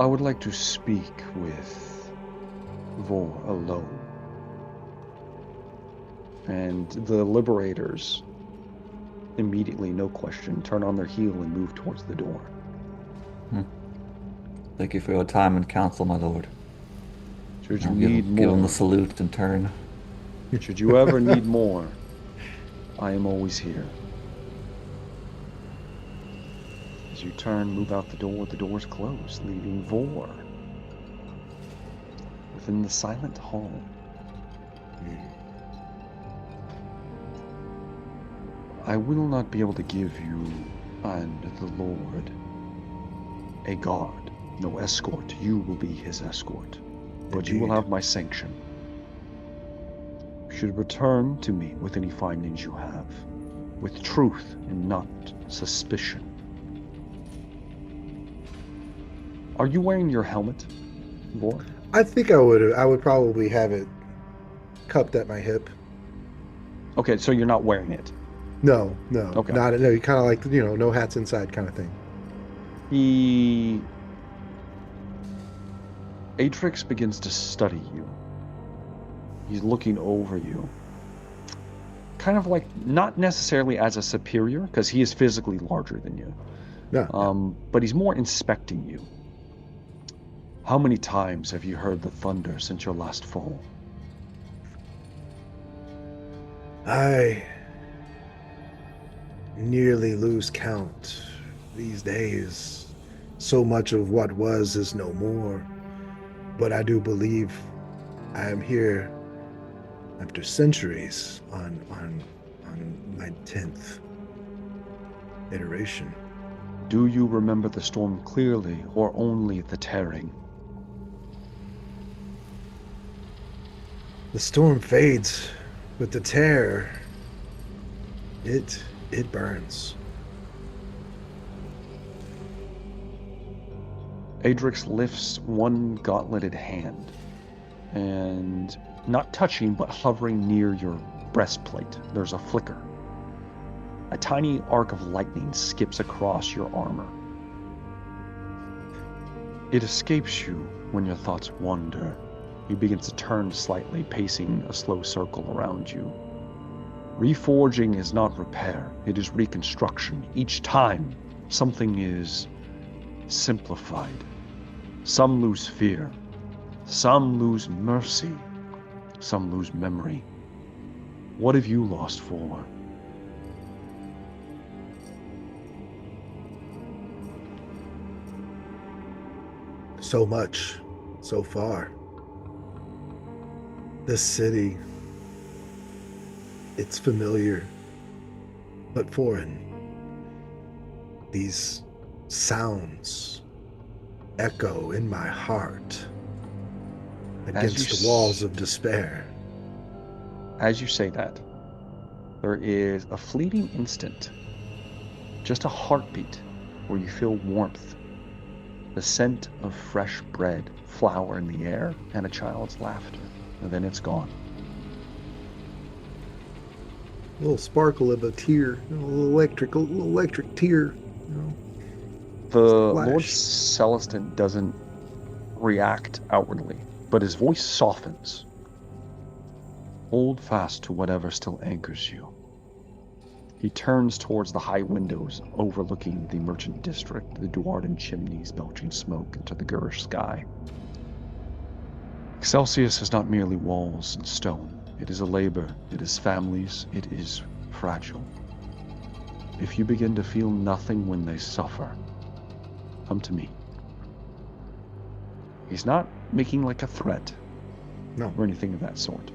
I would like to speak with Vor alone. And the Liberators immediately, no question, turn on their heel and move towards the door. Thank you for your time and counsel, my lord. Should you I'll need give more, him the salute in turn. should you ever need more, I am always here. As you turn, move out the doors close, leaving Vor within the silent hall. I will not be able to give you and the Lord a guard, no escort. You will be his escort, but you will have my sanction. You should return to me with any findings you have, with truth and not suspicion. Are you wearing your helmet, Vor? I think I would probably have it cupped at my hip. Okay, so you're not wearing it. No, Okay. no. You kind of like, no hats inside kind of thing. Atrix begins to study you. He's looking over you. Kind of like, not necessarily as a superior, because he is physically larger than you. No. But he's more inspecting you. How many times have you heard the thunder since your last fall? I nearly lose count these days. So much of what was is no more. But I do believe I am here after centuries on my 10th iteration. Do you remember the storm clearly, or only the tearing? The storm fades, but the tear, it burns. Adrix lifts one gauntleted hand, and not touching but hovering near your breastplate, there's a flicker. A tiny arc of lightning skips across your armor. It escapes you when your thoughts wander. He begins to turn slightly, pacing a slow circle around you. Reforging is not repair, it is reconstruction. Each time, something is simplified. Some lose fear, some lose mercy, some lose memory. What have you lost for? So much, so far. This city, it's familiar, but foreign. These sounds echo in my heart against the walls of despair. As you say that, there is a fleeting instant, just a heartbeat, where you feel warmth, the scent of fresh bread, flour in the air, and a child's laughter, and then it's gone. A little sparkle of a tear, a little electric tear. The Splash. Lord Celestant doesn't react outwardly, but his voice softens. Hold fast to whatever still anchors you. He turns towards the high windows overlooking the merchant district, the Duarden chimneys belching smoke into the garish sky. Excelsius is not merely walls and stone. It is a labor, it is families, it is fragile. If you begin to feel nothing when they suffer, come to me. He's not making like a threat, No. or anything of that sort.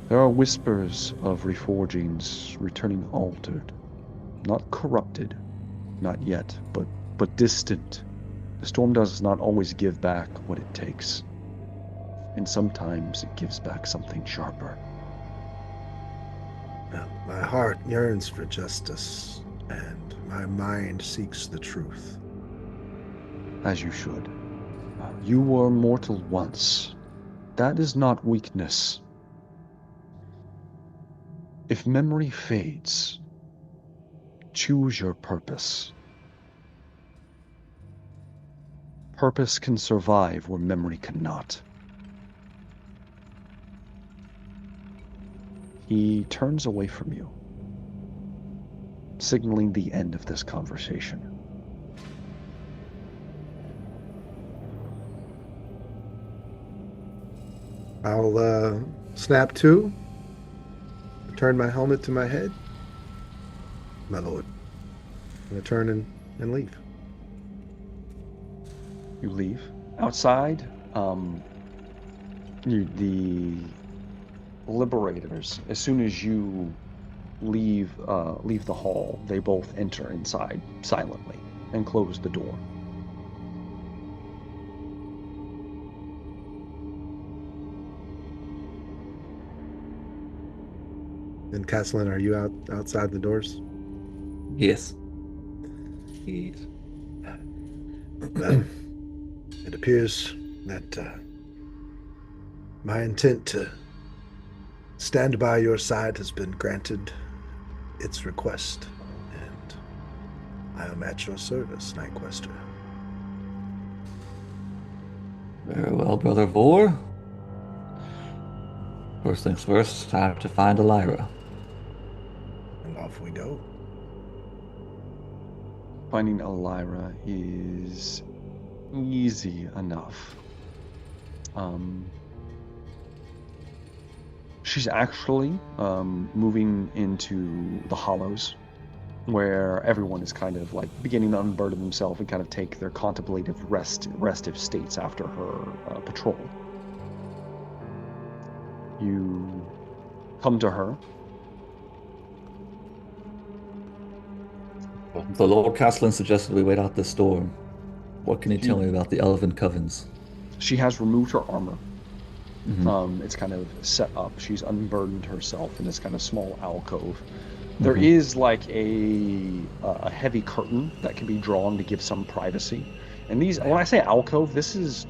There are whispers of reforgings returning altered, not corrupted, not yet, but distant. The storm does not always give back what it takes, and sometimes it gives back something sharper. My heart yearns for justice, and my mind seeks the truth. As you should. You were mortal once. That is not weakness. If memory fades, choose your purpose. Purpose can survive where memory cannot. He turns away from you, signaling the end of this conversation. I'll snap to, turn my helmet to my head. My lord. I'm going to turn and leave. You leave. Outside, the liberators, as soon as you leave the hall, they both enter inside silently and close the door. And Castellan, are you outside the doors? Yes. Yes. Well, it appears that my intent to stand by your side has been granted its request, and I am at your service, Night Quester. Very well, Brother Vor. First things first, I have to find Elira. And off we go. Finding Elira is easy enough. She's actually moving into the hollows, where everyone is kind of like beginning to unburden themselves and kind of take their contemplative restive states after her patrol. You come to her. The Lord Castellan suggested we wait out this storm. What can you tell me about the Elven Covens? She has removed her armor. Mm-hmm. It's kind of set up. She's unburdened herself in this kind of small alcove. There Mhm. is like a heavy curtain that can be drawn to give some privacy. And these, when I say alcove, this is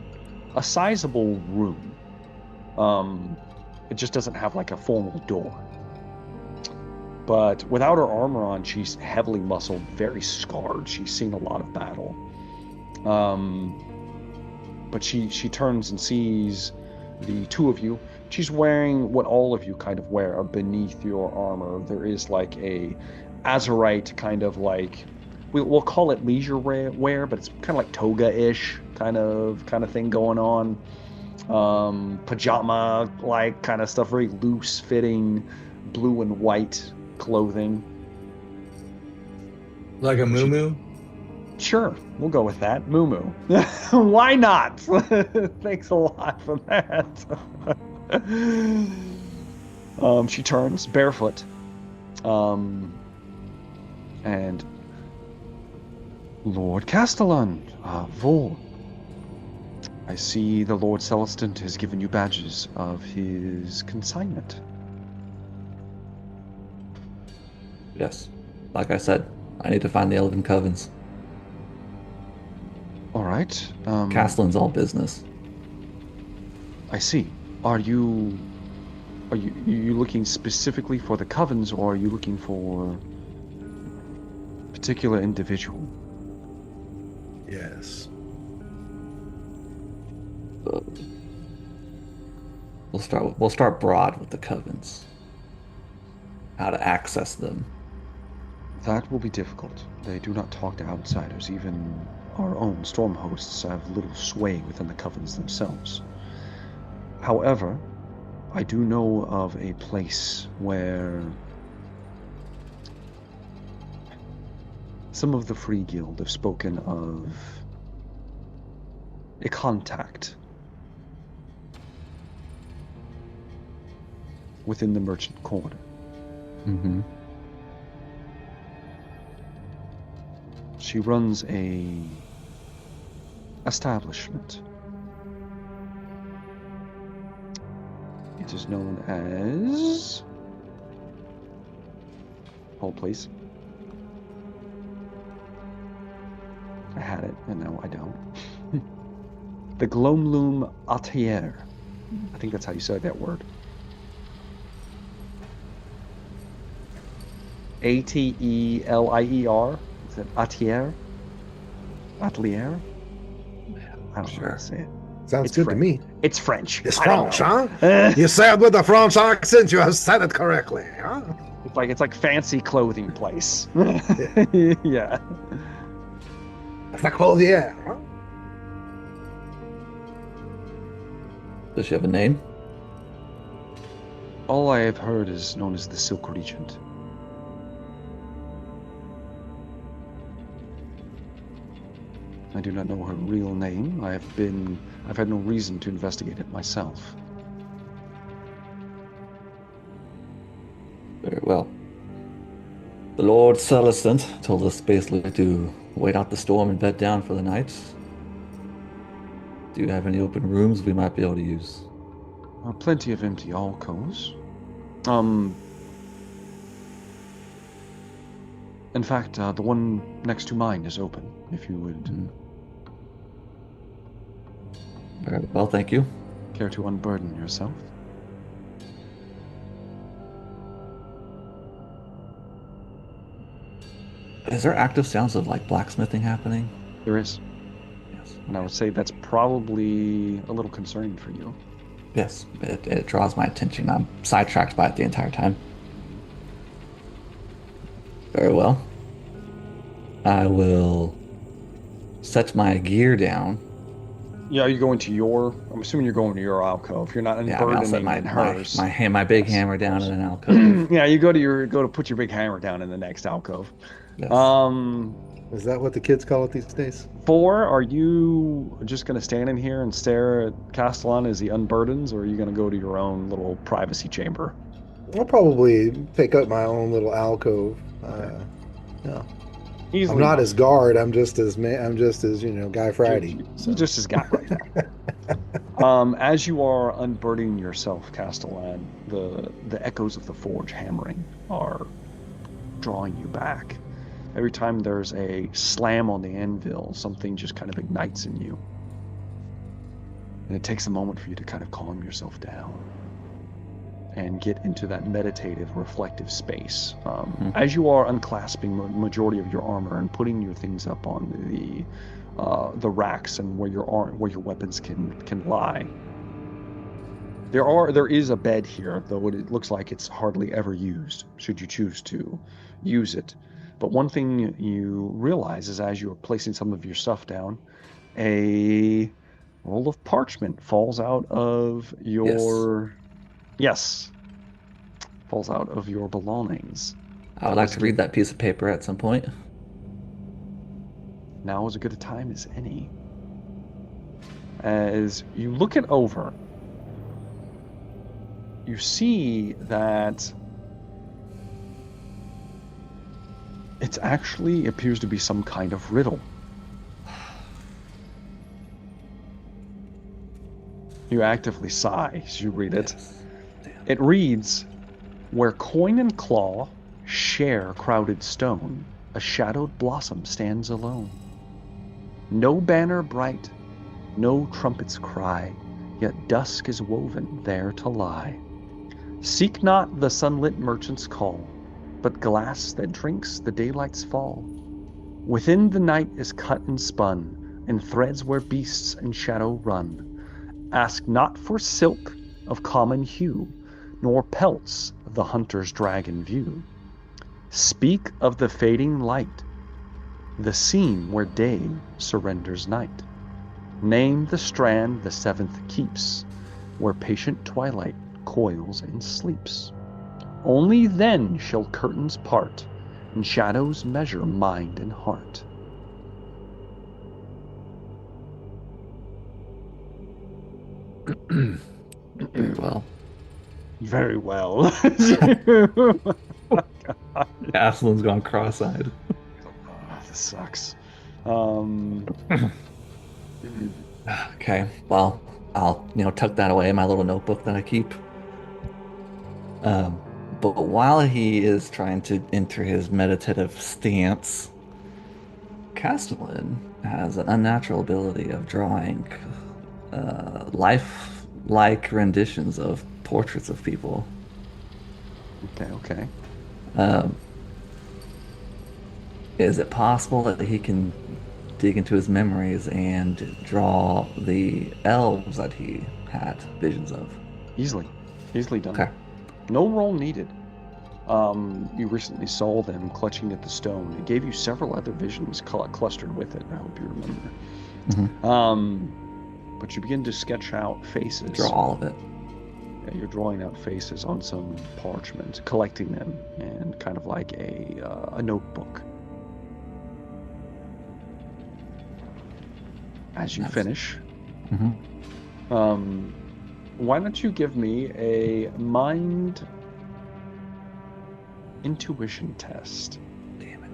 a sizable room. It just doesn't have like a formal door. But without her armor on, she's heavily muscled, very scarred. She's seen a lot of battle. But she turns and sees the two of you. She's wearing what all of you kind of wear beneath your armor. There is like a azurite kind of like we'll call it leisure wear, but it's kind of like toga-ish kind of thing going on. Pajama like kind of stuff, very loose fitting blue and white clothing. Like a moo. Sure, we'll go with that. Moo. Why not? Thanks a lot for that. She turns barefoot. And Lord Castellan, Vol. I see the Lord Celestant has given you badges of his consignment. Yes. Like I said, I need to find the Elven Covens. All right. Castellan's all business. I see. Are you looking specifically for the covens, or are you looking for a particular individual? Yes. We'll start broad with the covens. How to access them. That will be difficult. They do not talk to outsiders. Even our own storm hosts have little sway within the covens themselves. However, I do know of a place where some of the Free Guild have spoken of a contact within the merchant quarter. Mm-hmm. She runs a establishment. It is known as... Hold, please. I had it, and now I don't. The Glomloom Atelier. I think that's how you say that word. Atelier. Is it Atelier? Atelier? I don't know how to say it. Sounds It's good French. to me. It's French. It's I don't French, know. huh? You said with a French accent, you have said it correctly, huh? It's like fancy clothing place. Yeah. It's la Clothier, huh? Does she have a name? All I have heard is known as the Silk Regent. I do not know her real name. I've had no reason to investigate it myself. Very well. The Lord Celestant told us basically to wait out the storm and bed down for the night. Do you have any open rooms we might be able to use? Plenty of empty alcoves. In fact, the one next to mine is open, if you would Very well, thank you. care to unburden yourself. Is there active sounds of like blacksmithing happening? There is. Yes. And I would say that's probably a little concerning for you. Yes, it draws my attention. I'm sidetracked by it the entire time. Very well. I will set my gear down. Yeah, are you going to your... I'm assuming you're going to your alcove. You're not Yeah, I mean, I'll set unburdening in hers. my big hammer down in an alcove. Yeah, you go to put your big hammer down in the next alcove. Yes. Is that what the kids call it these days? 4, are you just going to stand in here and stare at Castellan as he unburdens, or are you going to go to your own little privacy chamber? I'll probably take up my own little alcove. No, Easily. I'm not as guard. I'm just as Guy Friday. So. Just as guy right now. As you are unburdening yourself, Castellan, the echoes of the forge hammering are drawing you back. Every time there's a slam on the anvil, something just kind of ignites in you. And it takes a moment for you to kind of calm yourself down and get into that meditative, reflective space. As you are unclasping majority of your armor and putting your things up on the racks and where your weapons can lie. There is a bed here, though it looks like it's hardly ever used, should you choose to use it. But one thing you realize is as you are placing some of your stuff down, a roll of parchment falls out of your... Yes, falls out of your belongings. I would like to read that piece of paper at some point. Now is as good a time as any. As you look it over, you see that it actually appears to be some kind of riddle. You actively sigh as you read it. Yes. It reads, "Where coin and claw share crowded stone, a shadowed blossom stands alone. No banner bright, no trumpets cry, yet dusk is woven there to lie. Seek not the sunlit merchant's call, but glass that drinks the daylight's fall. Within the night is cut and spun, in threads where beasts and shadow run. Ask not for silk of common hue, nor pelts the hunter's dragon view. Speak of the fading light, the scene where day surrenders night. Name the strand the seventh keeps, where patient twilight coils and sleeps. Only then shall curtains part, and shadows measure mind and heart." Very well. Very well. Aslan's gone cross-eyed. This sucks. Okay, well, I'll tuck that away in my little notebook that I keep. But while he is trying to enter his meditative stance, Castellan has an unnatural ability of drawing life-like renditions of portraits of people. Okay. Is it possible that he can dig into his memories and draw the elves that he had visions of? Easily done. Okay. No roll needed. You recently saw them clutching at the stone. It gave you several other visions clustered with it. I hope you remember. Mm-hmm. But you begin to sketch out faces. Draw all of it. Yeah, you're drawing out faces on some parchment, collecting them, and kind of like a notebook. As you finish, Mm-hmm. why don't you give me a mind intuition test? Damn it.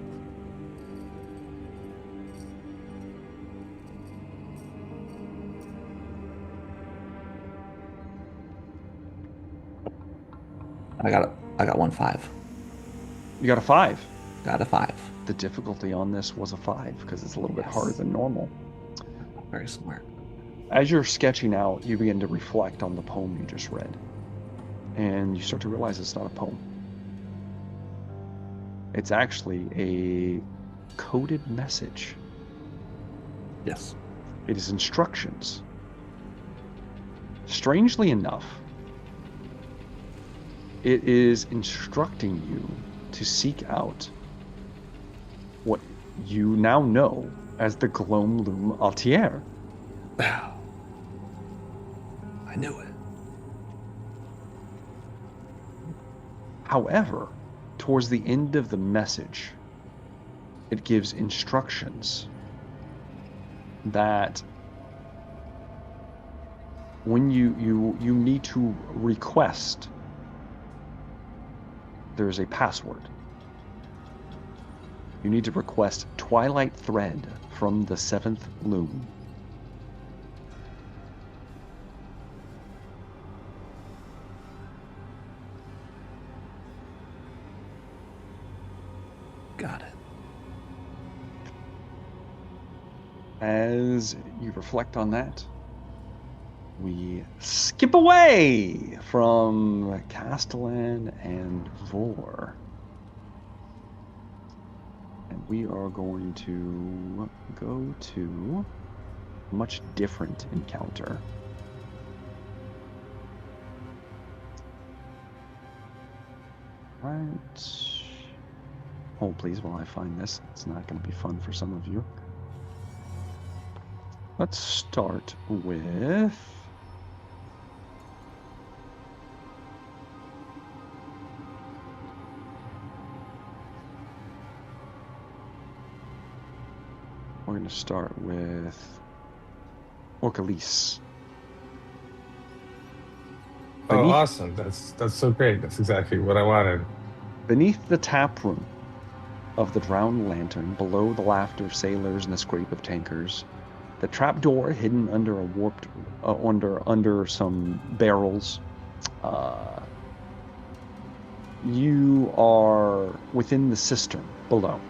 I got 1-5. You got a 5. Got a 5. The difficulty on this was a 5 because it's a little bit Yes. harder than normal. Very smart. As you're sketching out, you begin to reflect on the poem you just read. And you start to realize it's not a poem. It's actually a coded message. Yes. It is instructions. Strangely enough, it is instructing you to seek out what you now know as the Gloam Loom Altier. I knew it. However, towards the end of the message, it gives instructions that when you need to request, there's a password. You need to request Twilight Thread from the 7th Loom. as you reflect on that, we skip away from Castellan and Vor. And we are going to go to a much different encounter. Right. Hold please while I find this. It's not going to be fun for some of you. Let's start with... We're going to start with Orcalise. Oh, awesome. That's so great. That's exactly what I wanted. Beneath the tap room of the Drowned Lantern, below the laughter of sailors and the scrape of tankers, the trapdoor hidden under a warped, under some barrels. You are within the cistern below.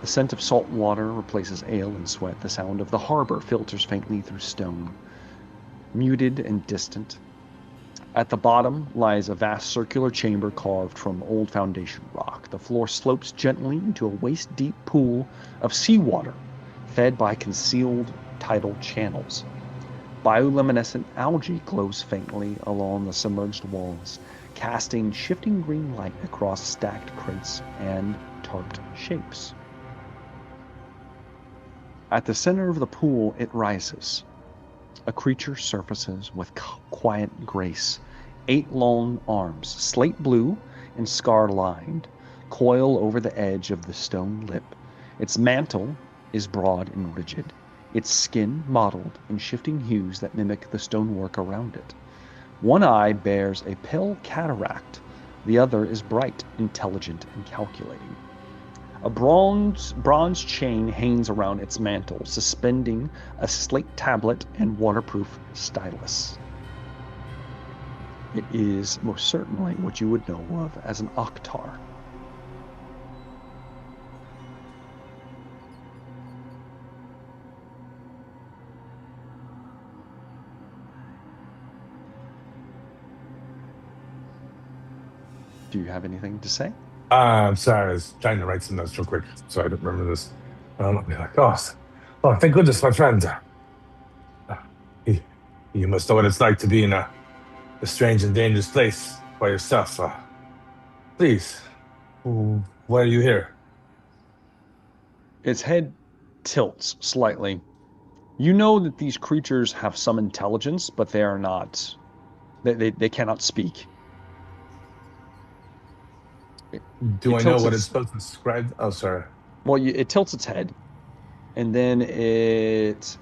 The scent of salt water replaces ale and sweat. The sound of the harbor filters faintly through stone, muted and distant. At the bottom lies a vast circular chamber carved from old foundation rock. The floor slopes gently into a waist-deep pool of seawater, fed by concealed tidal channels. Bioluminescent algae glows faintly along the submerged walls, casting shifting green light across stacked crates and tarped shapes. At the center of the pool, it rises. A creature surfaces with quiet grace. 8 long arms, slate blue and scar-lined, coil over the edge of the stone lip. Its mantle is broad and rigid, its skin mottled in shifting hues that mimic the stonework around it. One eye bears a pale cataract, the other is bright, intelligent, and calculating. A bronze chain hangs around its mantle, suspending a slate tablet and waterproof stylus. It is most certainly what you would know of as an Oktar. Do you have anything to say? I'm sorry, I was trying to write some notes real quick, so I don't remember this. I'll be like, oh, thank goodness, my friend. You must know what it's like to be in a strange and dangerous place by yourself. Please, why are you here? Its head tilts slightly. You know that these creatures have some intelligence, but they are not... They cannot speak. Do I know what it's supposed to describe? Oh, sorry. Well, it tilts its head, and then it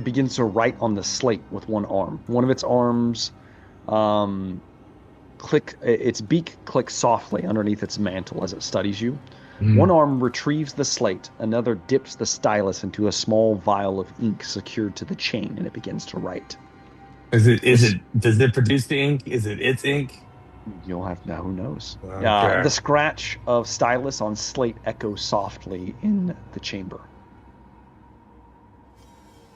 begins to write on the slate with one arm. One of its arms, its beak clicks softly underneath its mantle as it studies you. One arm retrieves the slate, another dips the stylus into a small vial of ink secured to the chain, and it begins to write. Does it produce the ink? Is it its ink? You'll have now. Who knows? Okay. The scratch of stylus on slate echoes softly in the chamber.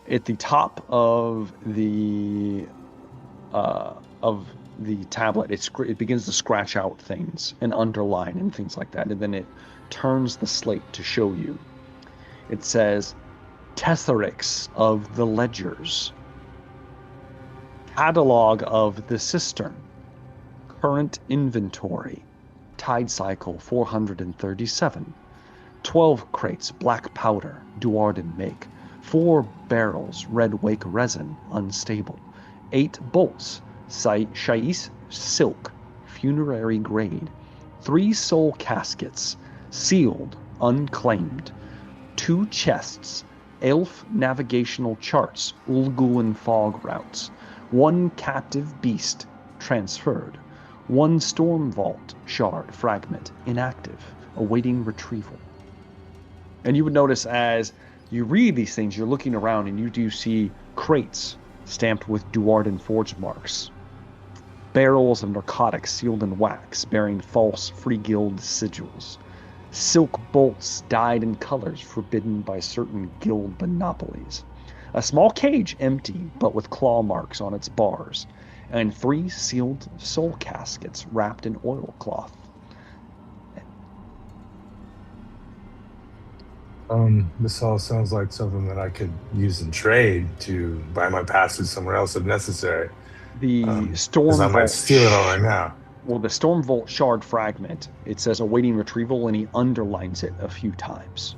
At the top of the tablet, it begins to scratch out things and underline and things like that, and then it turns the slate to show you. It says, "Tesserics of the ledgers. Catalog of the cistern. Current inventory. Tide cycle 437. 12 crates black powder, Duarden make. 4 barrels red wake resin, unstable. 8 bolts, Shais silk, funerary grade. 3 soul caskets, sealed, unclaimed. 2 chests, elf navigational charts, Ulguin fog routes. 1 captive beast, transferred. 1 storm vault shard fragment, inactive, awaiting retrieval." And you would notice as you read these things, you're looking around and you do see crates stamped with Duarden forge marks. Barrels of narcotics sealed in wax, bearing false Free Guild sigils. silk bolts dyed in colors forbidden by certain guild monopolies. A small cage, empty but with claw marks on its bars, and 3 sealed soul caskets wrapped in oilcloth. This all sounds like something that I could use in trade to buy my passage somewhere else if necessary. The Because I storm might vault. steal it all right now. Well, the storm vault shard fragment. It says awaiting retrieval, and he underlines it a few times.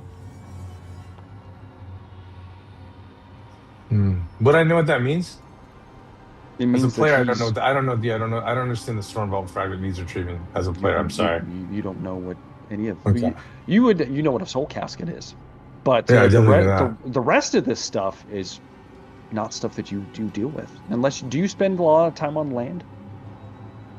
Would I know what that means? It means As a player, I that don't know. I don't know. I don't know. I don't understand the storm vault fragment needs retrieving. As a player, I'm sorry. You don't know what any of Okay. you know what a soul casket is, but Yeah, I the, definitely know the rest of this stuff is not stuff that you do deal with. Unless do you spend a lot of time on land?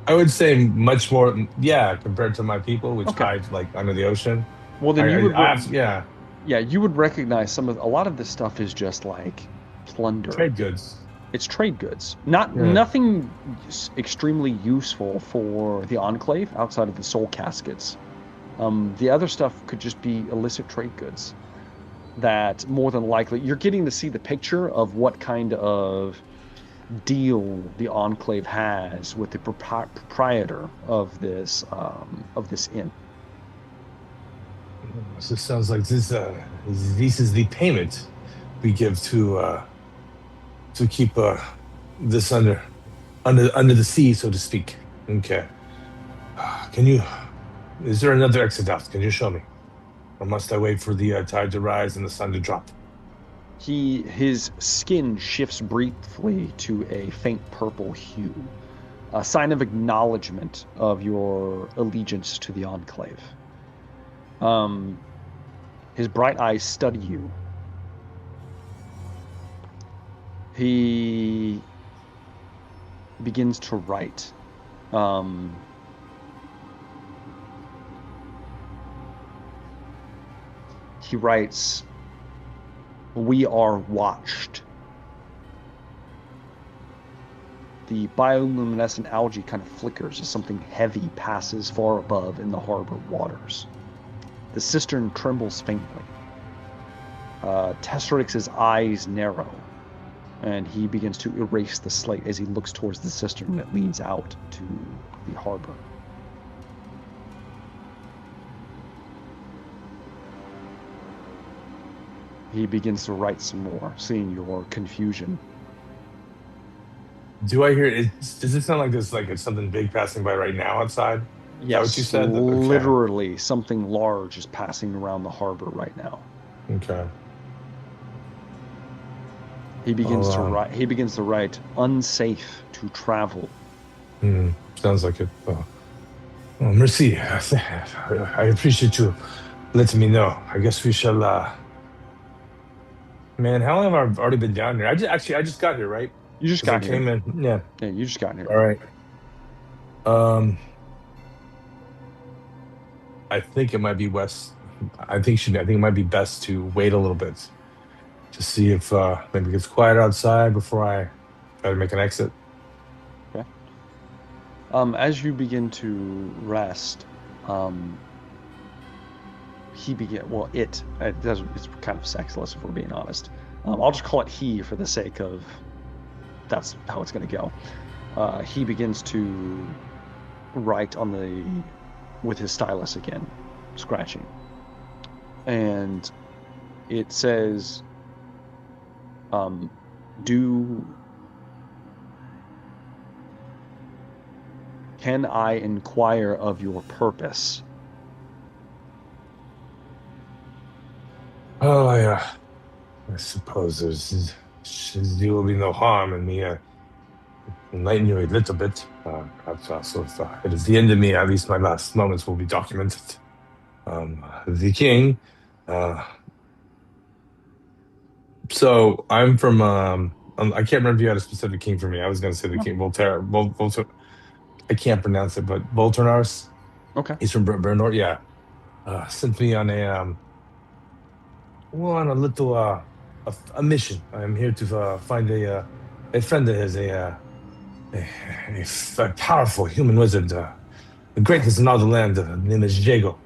I would say much more. Yeah, compared to my people, which Okay. hide like under the ocean. Well, then you would yeah, you would recognize a lot of this stuff is just like plunder. trade goods. It's trade goods. Nothing extremely useful for the Enclave outside of the soul caskets. The other stuff could just be illicit trade goods that more than likely you're getting to see the picture of what kind of deal the Enclave has with the proprietor of this inn. So it sounds like this is the payment we give to keep this under the sea, so to speak. Okay. Is there another exit out? Can you show me? Or must I wait for the tide to rise and the sun to drop? His skin shifts briefly to a faint purple hue, a sign of acknowledgement of your allegiance to the Enclave. His bright eyes study you. He begins to write. He writes, "We are watched." The bioluminescent algae kind of flickers as something heavy passes far above in the harbor waters. The cistern trembles faintly. Tesserix's eyes narrow, and he begins to erase the slate as he looks towards the cistern that leads out to the harbor. He begins to write some more, seeing your confusion. Do I hear it? Does it sound like there's like it's something big passing by right now outside? Yes, what you said? Okay. Literally something large is passing around the harbor right now. Okay. He begins to write. He begins to write, "Unsafe to travel." Sounds like it. Well, merci. I appreciate you letting me know. I guess we shall. Man, how long have I already been down here? I just got here, right? You just got here. Came in. Yeah. Yeah, you just got here. All right. I think it might be West. I think it might be best to wait a little bit to see if maybe it gets quieter outside before I try to make an exit. Okay. As you begin to rest, it's kind of sexless if we're being honest. I'll just call it he for the sake of that's how it's going to go. He begins to write with his stylus again, scratching. And it says, can I inquire of your purpose? Oh, yeah. I suppose there will be no harm in me enlighten you a little bit. Perhaps also, if it is the end of me, at least my last moments will be documented. The king. So I'm from. I can't remember if you had a specific king for me. I was going to say the king Voltaire. Voltaire. I can't pronounce it, but Volturnars. Okay. He's from Bernard. Yeah. Sent me on a little a mission. I'm here to find a friend of his, a powerful human wizard, the greatest in all the land. His name is Jago.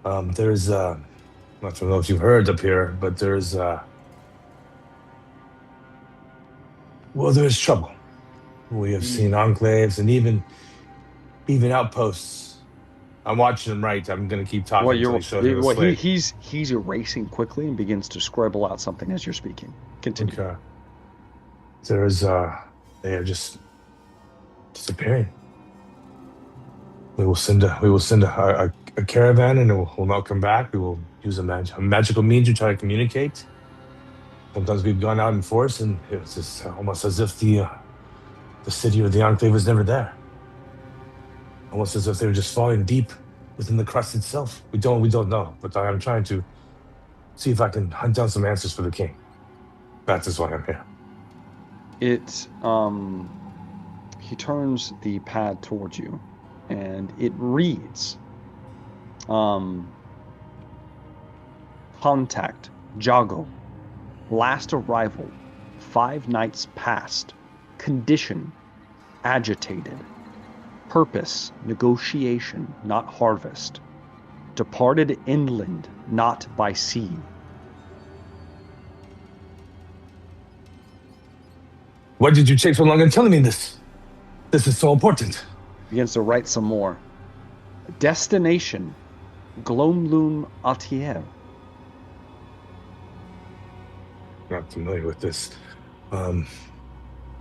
There's not to know if you've heard up here, but there's there's trouble. We have seen enclaves and even outposts. I'm watching him right. I'm gonna keep talking until he shows me the slate. He's erasing quickly and begins to scribble out something as you're speaking. Continue. Okay. There's they are just disappearing. We will send a caravan, and it will not come back. We will use a magical means to try to communicate. Sometimes we've gone out in force, and it's just almost as if the city or the enclave was never there. Almost as if they were just falling deep within the crust itself. We don't know, but I am trying to see if I can hunt down some answers for the king. That is why I'm here. He turns the pad towards you, and it reads, contact, Jago, last arrival, 5 nights past, condition, agitated, purpose, negotiation, not harvest, departed inland, not by sea. Why did you take so long in telling me this? This is so important. Begins to write some more. Destination, Glomloom Atier. Not familiar with this.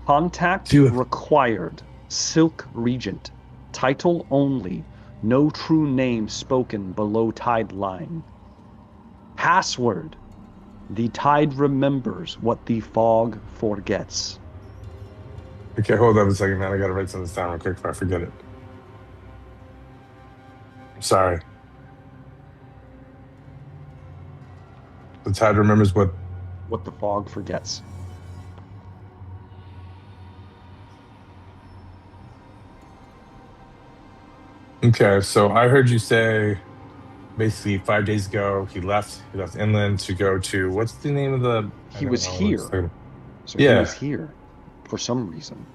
Contact required. Silk Regent. Title only. No true name spoken below tide line. Password. The tide remembers what the fog forgets. Okay, hold on a second, man. I gotta write something down real quick before I forget it. I'm sorry. The tide remembers what the fog forgets. Okay, so I heard you say basically 5 days ago he left inland to go to, what's the name of the... He was here. So yeah. He was here for some reason.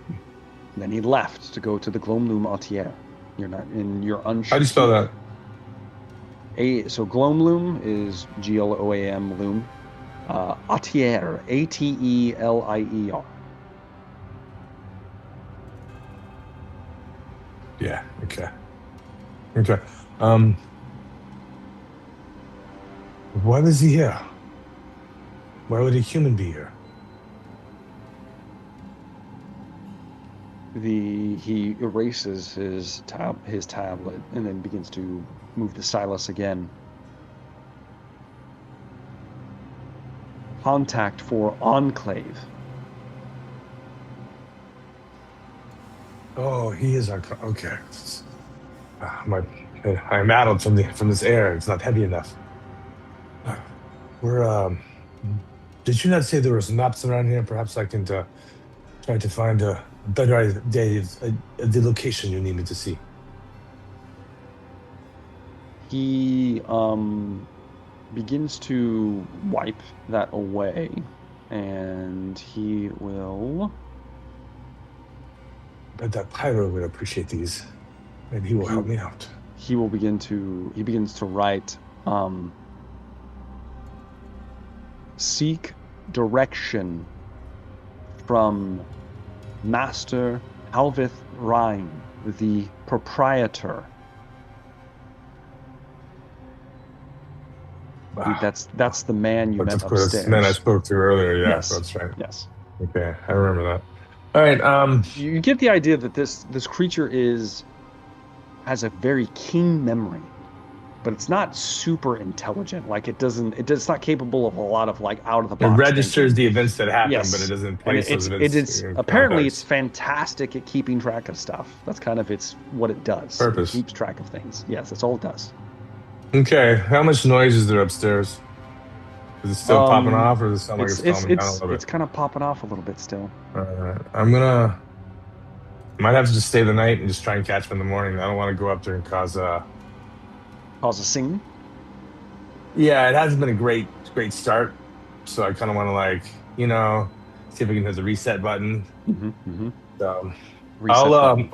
And then he left to go to the Glomloom Atier. You're unsure. How do you spell that? So Glomloom is Gloam loom. Atier, Ateleier. Yeah, okay. Why was he here? Why would a human be here? He erases his tablet and then begins to move the stylus again. Contact for Enclave. Oh, he is our... Okay. I'm addled from this air. It's not heavy enough. Did you not say there was maps around here? Perhaps I can try to find a better idea of the location you need me to see. He begins to wipe that away, and he will... But that pyro would appreciate these. Maybe he will help me out. He begins to write, seek direction from Master Alvith Rhine, the proprietor. Wow. That's the man you met upstairs. That's the man I spoke to earlier. Yeah, yes. That's right. Yes. Okay, I remember that. All right. You get the idea that this creature has a very keen memory, but it's not super intelligent. Like it's not capable of a lot of like out of the box. It registers thinking. The events that happen, yes. But it doesn't place those events. Apparently it's fantastic at keeping track of stuff. That's kind of what it does. Purpose. It keeps track of things. Yes, that's all it does. Okay, how much noise is there upstairs? Is it still popping off, or does it sound like it's calming down a little bit? It's kind of popping off a little bit still. Might have to just stay the night and just try and catch him in the morning. I don't want to go up there and cause a scene. Yeah, it hasn't been a great start, so I kind of want to see if I can hit the reset button. Mm-hmm. So reset button.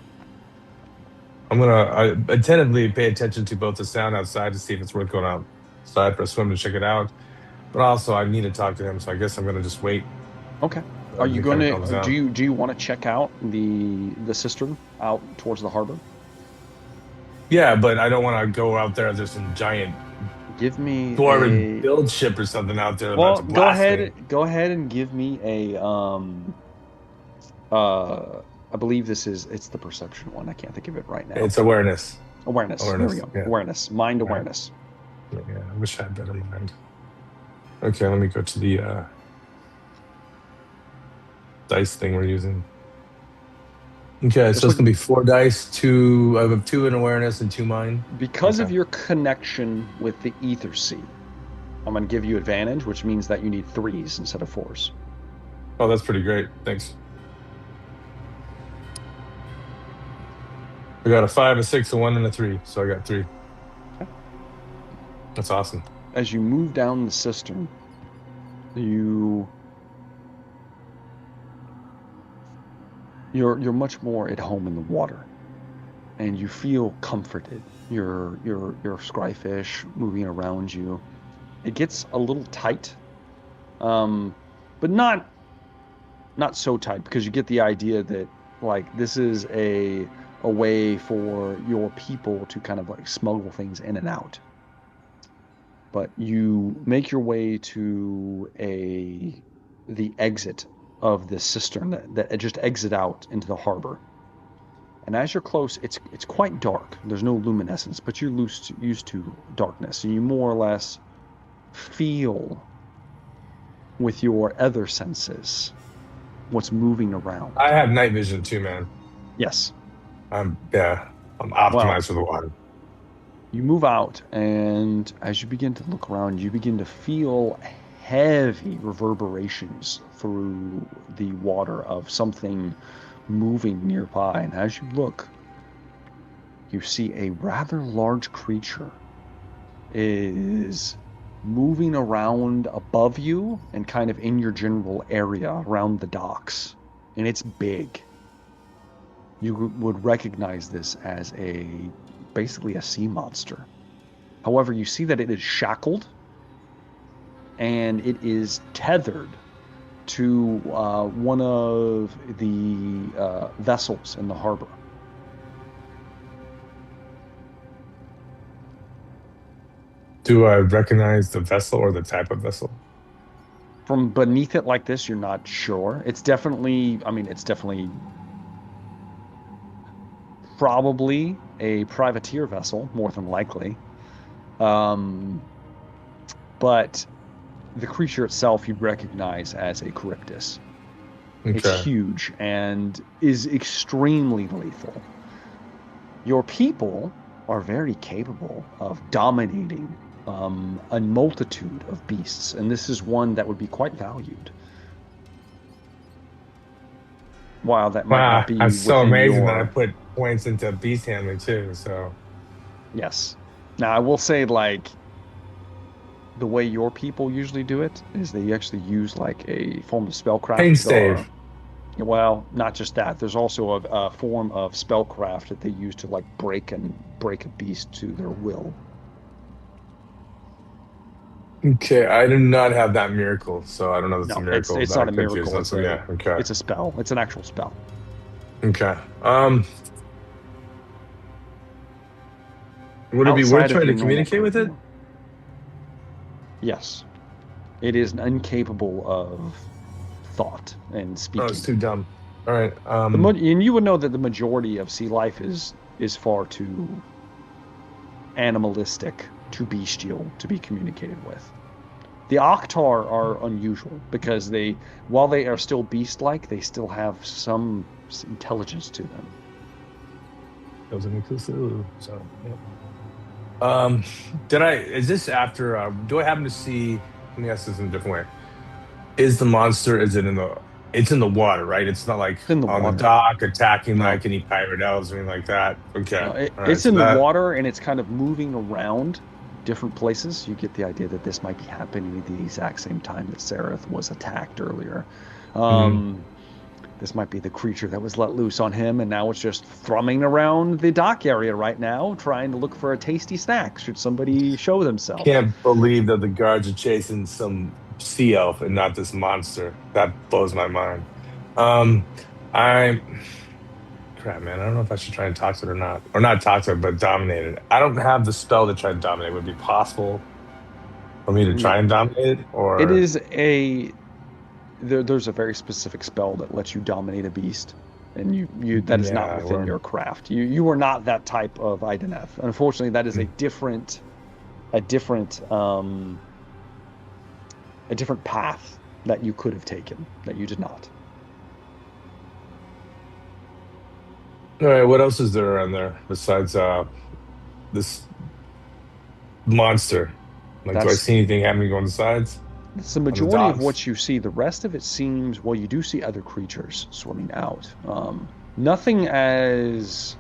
I attentively pay attention to both the sound outside to see if it's worth going outside for a swim to check it out. But also, I need to talk to him, so I guess I'm gonna just wait. Okay. Are you He going kind of calms to down. do you want to check out the cistern out towards the harbor? Yeah, but I don't want to go out there. There's some giant Give me dwarven a build ship or something out there about well, to blast me. go ahead and give me a I believe it's the perception one. I can't think of it right now. It's awareness. Awareness. There we Awareness. go. Yeah. Awareness. Mind All right. awareness. Yeah, I wish I had better mind. Okay, let me go to the dice thing we're using. Okay, so it's gonna be 4 dice. I have 2 in awareness and 2 mind. Because of Okay. your connection with the ether sea, I'm going to give you advantage, which means that you need 3s instead of 4s. Oh, that's pretty great. Thanks. I got a 5, a 6, a 1, and a 3. So I got 3. Okay. That's awesome. As you move down the cistern, you're much more at home in the water, and you feel comforted. Your scryfish moving around you. It gets a little tight, but not so tight, because you get the idea that like this is a way for your people to kind of like smuggle things in and out. But you make your way to the exit of this cistern that just exit out into the harbor. And as you're close, it's quite dark. There's no luminescence, but you're used to darkness, and you more or less feel with your other senses what's moving around. I have night vision too, man. Yes. I'm optimized for the water. You move out, and as you begin to look around, you begin to feel heavy reverberations through the water of something moving nearby. And as you look, you see a rather large creature is moving around above you and kind of in your general area around the docks. And it's big. You would recognize this as basically a sea monster. However, you see that it is shackled, and it is tethered to one of the vessels in the harbor. Do I recognize the vessel or the type of vessel? From beneath it like this, you're not sure. It's definitely probably a privateer vessel, more than likely. But the creature itself you'd recognize as a Charybdis. Okay. It's huge and is extremely lethal. Your people are very capable of dominating a multitude of beasts, and this is one that would be quite valued. While that might not be That's so within amazing your... that I put points into beast handling too. So Yes. Now, I will say, like, the way your people usually do it is they actually use like a form of spellcraft. pain stave. Well, not just that. There's also a form of spellcraft that they use to like break a beast to their will. Okay, I do not have that miracle, so I don't know if it's a No, miracle. it's that not I a could use. miracle. That's- yeah, okay. It's a spell. It's an actual spell. Okay. Would it be Outside worth of trying to your communicate normal with it? purview. Yes. It is incapable of thought and Oh, speaking. it's too dumb. All right. And you would know that the majority of sea life is far too animalistic, too bestial to be communicated with. The Octar are unusual because while they are still beast-like, they still have some intelligence to them. That was an inclusive. So, yeah. Is this after, do I happen to see, let me ask this in a different way. Is it it's in the water, right? It's not like in the on water. the dock attacking No. like any pirate elves or anything like that. Okay. No, All right, it's so in the that- water, and it's kind of moving around different places. You get the idea that this might be happening at the exact same time that Sereth was attacked earlier. This might be the creature that was let loose on him, and now it's just thrumming around the dock area right now, trying to look for a tasty snack should somebody show themselves. Can't believe that the guards are chasing some sea elf and not this monster. That blows my mind. Um, I'm crap, man. I don't know if I should try and toxic it or not, or not toxic, but dominate it. I don't have the spell to try and dominate. Would it be possible for me to try No, and dominate it, it or is there's a very specific spell that lets you dominate a beast, and you that is not yeah, within your craft. You are not that type of Ideneth. Unfortunately, that is a different a different path that you could have taken that you did not. all right. What else is there around there besides this monster? Like, do I That's see anything happening on the sides It's the on the majority of docks? what you see. The rest of it seems, well, you do see other creatures swimming out. Nothing as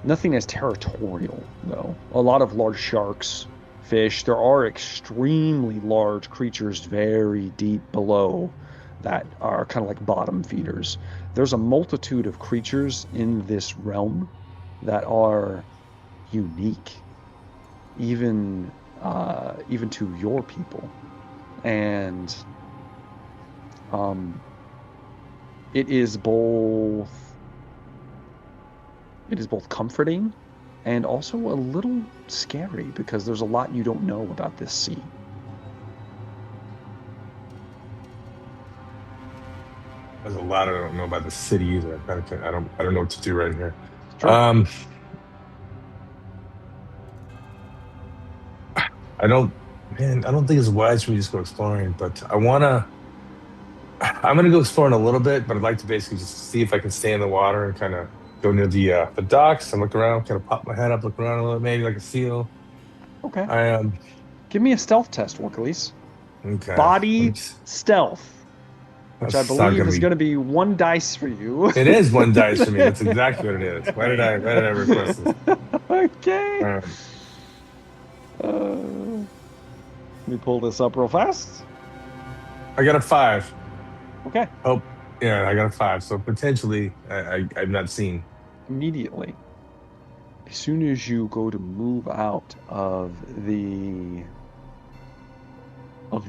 nothing as territorial, though. A lot of large sharks, fish. There are extremely large creatures very deep below that are kind of like bottom feeders. There's a multitude of creatures in this realm that are unique, even even to your people, and um, it is both it is both comforting and also a little scary because there's a lot you don't know about this sea. There's a lot I don't know about the city either. I don't know what to do right here. Sure. Um, I don't, man. I don't think it's wise for me to just go exploring, but I wanna. I'm gonna go exploring a little bit, but I'd like to basically just see if I can stay in the water and kind of go near the docks and look around, kind of pop my head up, look around a little, maybe like a seal. Okay. I Give me a stealth test, Orcalise. okay. Body stealth, which I That's not believe gonna is be. going to be one dice for you. It is one dice for me. That's exactly what it is. Why did I request this? Okay. Um, Let me pull this up real fast. I got a 5. Okay. Oh, yeah, I got a 5. So potentially, I've not seen. Immediately, as soon as you go to move out of the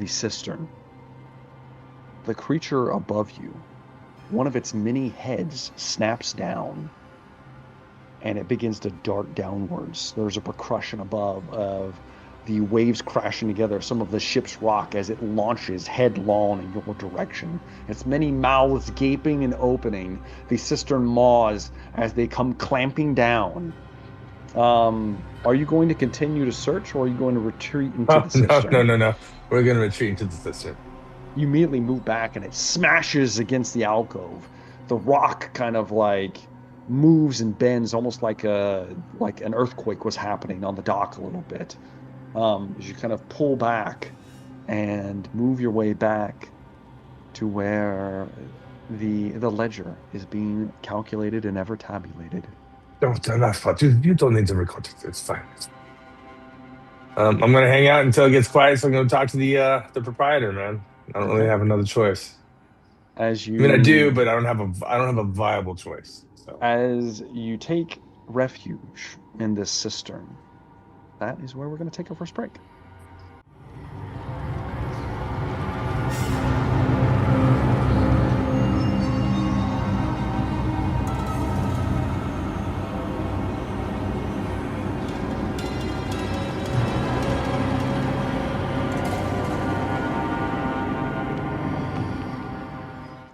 cistern, the creature above you, one of its many heads snaps down and it begins to dart downwards. There's a percussion above of the waves crashing together, some of the ship's rock as it launches headlong in your direction. Its many mouths gaping and opening, the cistern maws as they come clamping down. Are you going to continue to search, or are you going to retreat into Oh, the no, no, cistern? no, no. We're going to retreat into the cistern. You immediately move back and it smashes against the alcove. The rock kind of like moves and bends almost like an earthquake was happening on the dock a little bit. As you kind of pull back and move your way back to where the ledger is being calculated and ever tabulated. Don't, that's fine. You don't need to record it. It's fine. I'm going to hang out until it gets quiet. So I'm going to talk to the proprietor, man. I don't really Okay. have another choice. As I mean, I do, you but I don't have a viable choice. So as take refuge in this cistern, that is where we're going to take our first break.